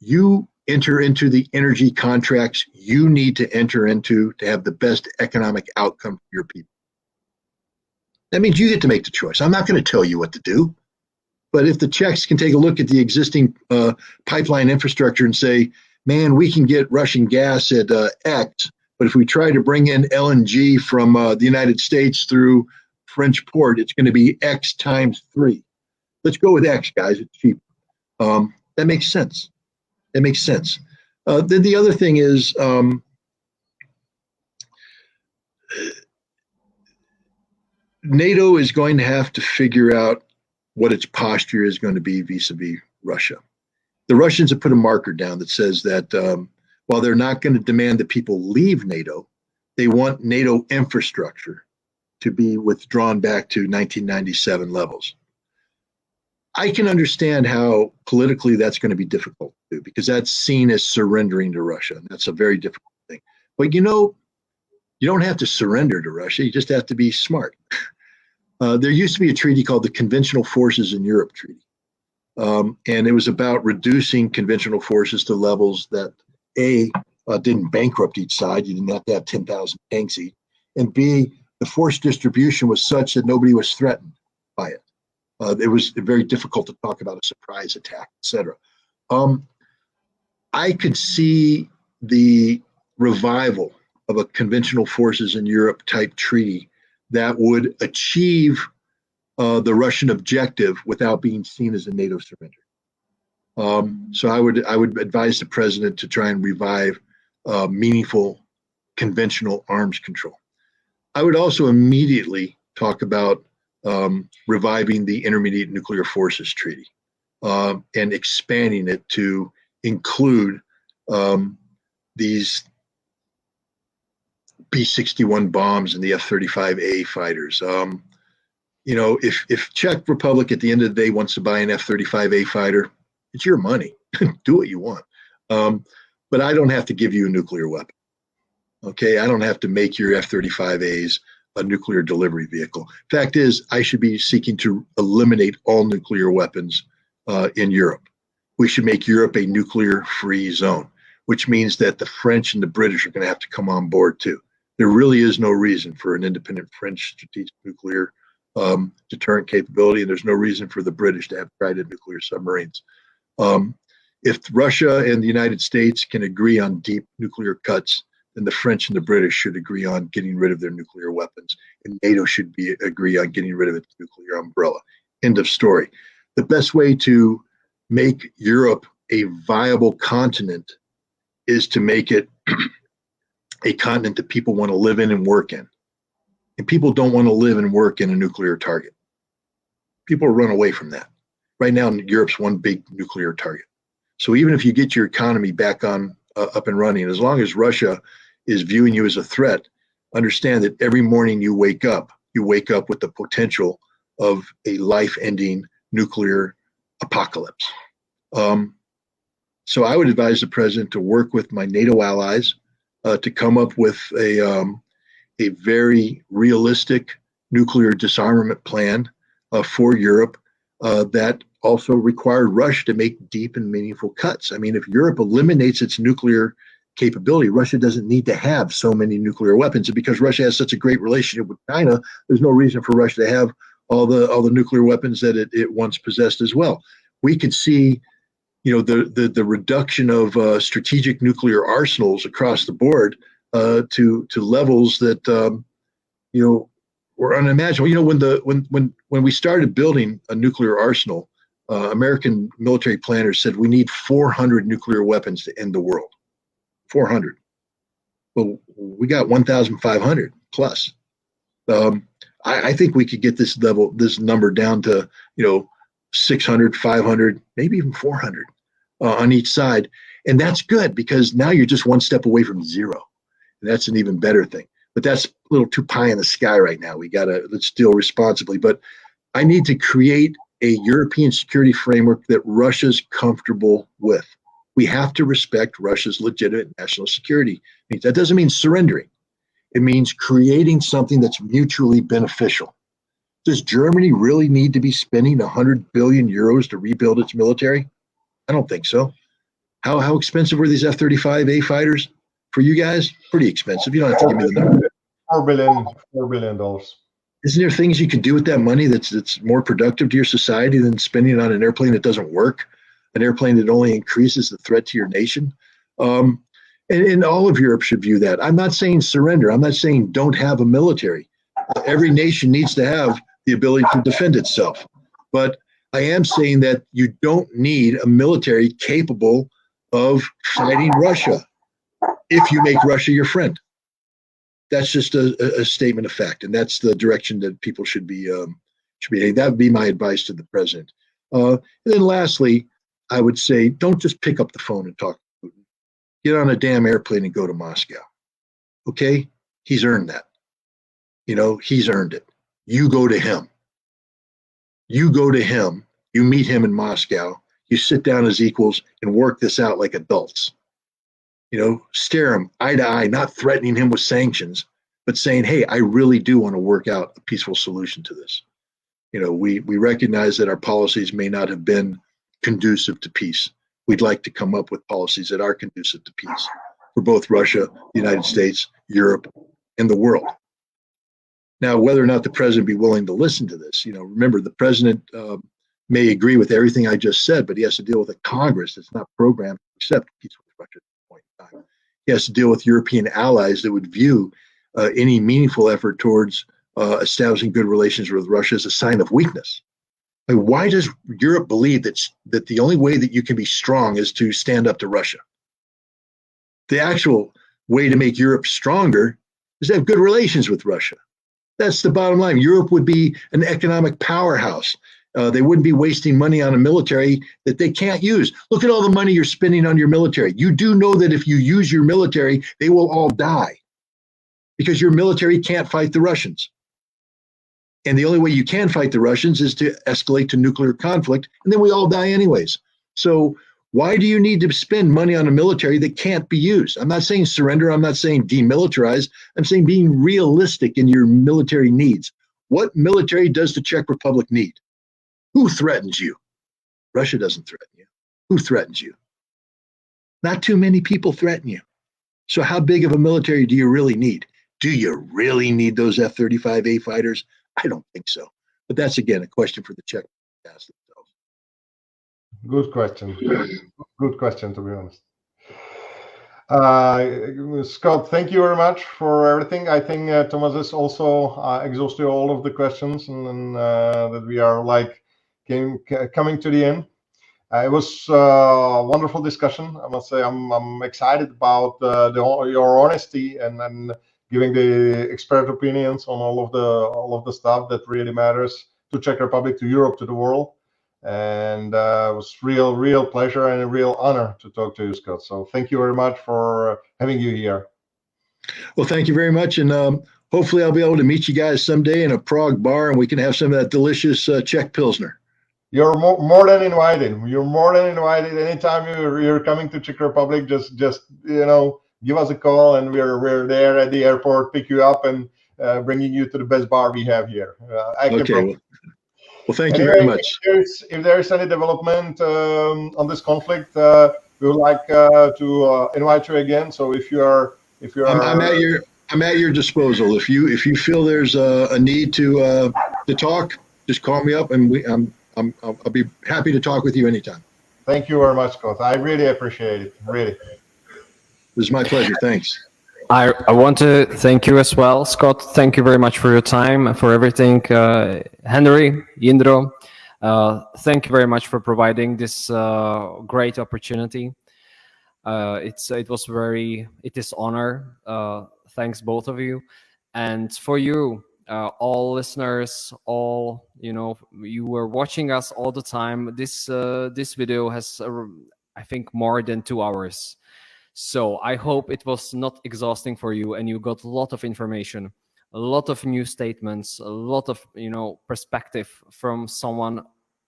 Speaker 3: you enter into the energy contracts you need to enter into to have the best economic outcome for your people. That means you get to make the choice. I'm not going to tell you what to do. But if the Czechs can take a look at the existing pipeline infrastructure and say, man, we can get Russian gas at X, but if we try to bring in LNG from the United States through French port, it's going to be X times 3. Let's go with X, guys. It's cheap. That makes sense. That makes sense. Then the other thing is NATO is going to have to figure out what its posture is going to be vis-a-vis Russia. The Russians have put a marker down that says that while they're not going to demand that people leave NATO, they want NATO infrastructure to be withdrawn back to 1997 levels. I can understand how politically that's going to be difficult to do because that's seen as surrendering to Russia. And that's a very difficult thing. But you don't have to surrender to Russia. You just have to be smart. There used to be a treaty called the Conventional Forces in Europe Treaty. And it was about reducing conventional forces to levels that A, didn't bankrupt each side. You didn't have to have 10,000 tanks each. And B, the force distribution was such that nobody was threatened by it. It was very difficult to talk about a surprise attack, et cetera. I could see the revival of a conventional forces in Europe type treaty that would achieve the Russian objective without being seen as a NATO surrender. So I would advise the president to try and revive meaningful conventional arms control. I would also immediately talk about reviving the Intermediate Nuclear Forces Treaty and expanding it to include these B-61 bombs and the F-35A fighters. If Czech Republic at the end of the day wants to buy an F-35A fighter, it's your money. Do what you want. But I don't have to give you a nuclear weapon. Okay, I don't have to make your F-35As a nuclear delivery vehicle. Fact is, I should be seeking to eliminate all nuclear weapons in Europe. We should make Europe a nuclear-free zone, which means that the French and the British are going to have to come on board too. There really is no reason for an independent French strategic nuclear deterrent capability, and there's no reason for the British to have Trident nuclear submarines. If Russia and the United States can agree on deep nuclear cuts, then the French and the British should agree on getting rid of their nuclear weapons, and NATO should agree on getting rid of its nuclear umbrella. End of story. The best way to make Europe a viable continent is to make it a continent that people want to live in and work in. And people don't want to live and work in a nuclear target. People run away from that. Right now, Europe's one big nuclear target. So even if you get your economy back on up and running, as long as Russia is viewing you as a threat, understand that every morning you wake up with the potential of a life-ending nuclear apocalypse. So I would advise the president to work with my NATO allies to come up with a very realistic nuclear disarmament plan for Europe that also required Russia to make deep and meaningful cuts. I mean, if Europe eliminates its nuclear capability, Russia doesn't need to have so many nuclear weapons. And because Russia has such a great relationship with China, there's no reason for Russia to have all the nuclear weapons that it once possessed as well. We could see, the reduction of strategic nuclear arsenals across the board to levels that were unimaginable. When we started building a nuclear arsenal, American military planners said we need 400 nuclear weapons to end the world. 400. Well, we got 1,500 plus. I think we could get this number down to 600, 500, maybe even 400 on each side, and that's good because now you're just one step away from zero. That's an even better thing. But that's a little too pie in the sky right now. Let's deal responsibly. But I need to create a European security framework that Russia's comfortable with. We have to respect Russia's legitimate national security. That doesn't mean surrendering. It means creating something that's mutually beneficial. Does Germany really need to be spending 100 billion euros to rebuild its military? I don't think so. How expensive were these F-35A fighters for you guys? Pretty expensive. You don't have to give me the number.
Speaker 1: $4 billion.
Speaker 3: Isn't there things you could do with that money that's more productive to your society than spending it on an airplane that doesn't work, an airplane that only increases the threat to your nation? And all of Europe should view that. I'm not saying surrender. I'm not saying don't have a military. Every nation needs to have the ability to defend itself. But I am saying that you don't need a military capable of fighting Russia if you make Russia your friend. That's just a statement of fact, and that's the direction that people should be heading. That would be my advice to the president. And then lastly, I would say don't just pick up the phone and talk to Putin. Get on a damn airplane and go to Moscow. Okay? He's earned that. He's earned it. You go to him. You go to him. You meet him in Moscow. You sit down as equals and work this out like adults. Stare him eye to eye, not threatening him with sanctions, but saying, hey, I really do want to work out a peaceful solution to this. We recognize that our policies may not have been conducive to peace. We'd like to come up with policies that are conducive to peace for both Russia, the United States, Europe, and the world. Now, whether or not the president be willing to listen to this, remember, the president may agree with everything I just said, but he has to deal with a Congress that's not programmed to accept peace with Russia. He has to deal with European allies that would view any meaningful effort towards establishing good relations with Russia as a sign of weakness. Why does Europe believe that the only way that you can be strong is to stand up to Russia? The actual way to make Europe stronger is to have good relations with Russia. That's the bottom line. Europe would be an economic powerhouse. They wouldn't be wasting money on a military that they can't use. Look at all the money you're spending on your military. You do know that if you use your military, they will all die because your military can't fight the Russians. And the only way you can fight the Russians is to escalate to nuclear conflict, and then we all die anyways. So why do you need to spend money on a military that can't be used? I'm not saying surrender. I'm not saying demilitarize. I'm saying being realistic in your military needs. What military does the Czech Republic need? Who threatens you? Russia doesn't threaten you. Who threatens you? Not too many people threaten you. So how big of a military do you really need? Do you really need those F-35A fighters? I don't think so. But that's, again, a question for the Czech to ask themselves.
Speaker 1: Good question. Good question, to be honest. Scott, thank you very much for everything. I think Thomas has also exhausted all of the questions, and that we are coming to the end. It was a wonderful discussion. I must say I'm excited about your honesty and giving the expert opinions on all of the stuff that really matters to Czech Republic, to Europe, to the world. And it was real pleasure and a real honor to talk to you, Scott. So thank you very much for having you here.
Speaker 3: Well, thank you very much, and hopefully I'll be able to meet you guys someday in a Prague bar, and we can have some of that delicious Czech Pilsner.
Speaker 1: You're more than invited. You're more than invited. Anytime you're coming to Czech Republic, just give us a call, and we're there at the airport, pick you up, and bringing you to the best bar we have here.
Speaker 3: Well, thank you very much.
Speaker 1: If there's any development on this conflict, we would like to invite you again. So if you are,
Speaker 3: I'm at your disposal. If you feel there's a need to talk, just call me up, and I'll be happy to talk with you anytime.
Speaker 1: Thank you very much, Scott. I really appreciate it. Really.
Speaker 3: It was my pleasure. Thanks.
Speaker 2: I want to thank you as well, Scott. Thank you very much for your time and for everything. Henry, Jindro, thank you very much for providing this great opportunity. It is honor. Thanks both of you, and for you, all listeners, you were watching us all the time. This video has I think more than 2 hours. So I hope it was not exhausting for you and you got a lot of information, a lot of new statements, a lot of perspective from someone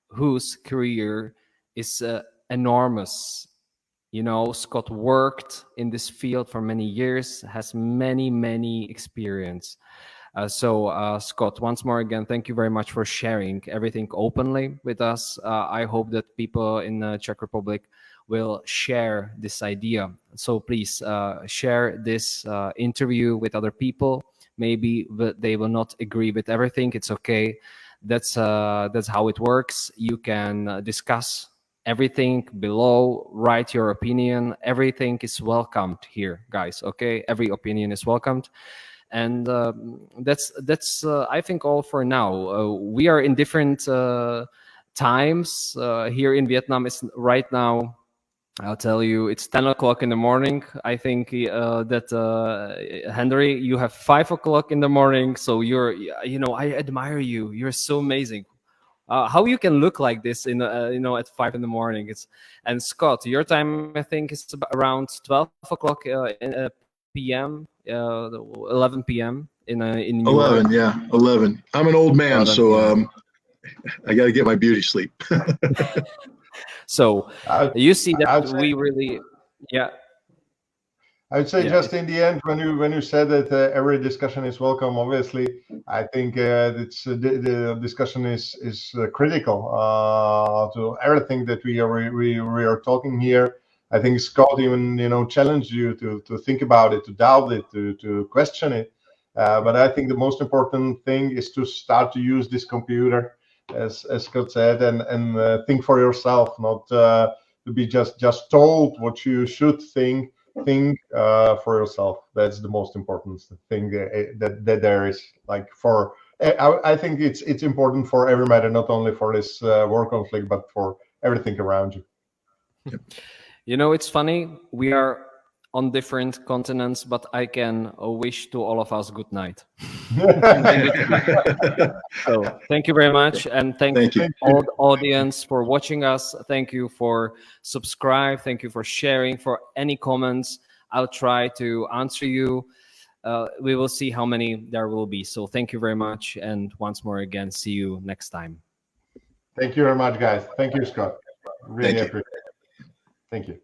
Speaker 2: whose career is enormous. Scott worked in this field for many years, has many experience. So Scott, once more again, thank you very much for sharing everything openly with us. I hope that people in the Czech Republic will share this idea. So please share this interview with other people. Maybe they will not agree with everything. It's okay. That's how it works. You can discuss everything below, write your opinion. Everything is welcomed here, guys. Okay, every opinion is welcomed. And that's I think all for now. We are in different times here in Vietnam. Is right now, I'll tell you, it's 10 o'clock in the morning. I think that Henry, you have 5 o'clock in the morning. So I admire you. You're so amazing. How you can look like this in at 5 in the morning. And Scott, your time I think is around 12 o'clock p.m. 11 p.m. in
Speaker 3: 11, yeah, 11. I'm an old man,
Speaker 2: 11
Speaker 3: so I got to get my beauty sleep.
Speaker 2: So you see that we really,
Speaker 1: I would say just in the end, when you said that every discussion is welcome, obviously, I think the discussion is critical to everything that we are talking here. I think Scott even challenged you to think about it, to doubt it, to question it. But I think the most important thing is to start to use this computer, as Scott said, and think for yourself, not to be just told what you should think. Think for yourself. That's the most important thing that there is. Like I think it's important for every matter, not only for this war conflict, but for everything around you.
Speaker 2: It's funny. We are on different continents, but I can wish to all of us good night. So thank you very much, and thank you all the audience for watching us. Thank you for subscribe. Thank you for sharing. For any comments, I'll try to answer you. We will see how many there will be. So thank you very much, and once more again, see you next time.
Speaker 1: Thank you very much, guys. Thank you, Scott. Really appreciate it. Thank you.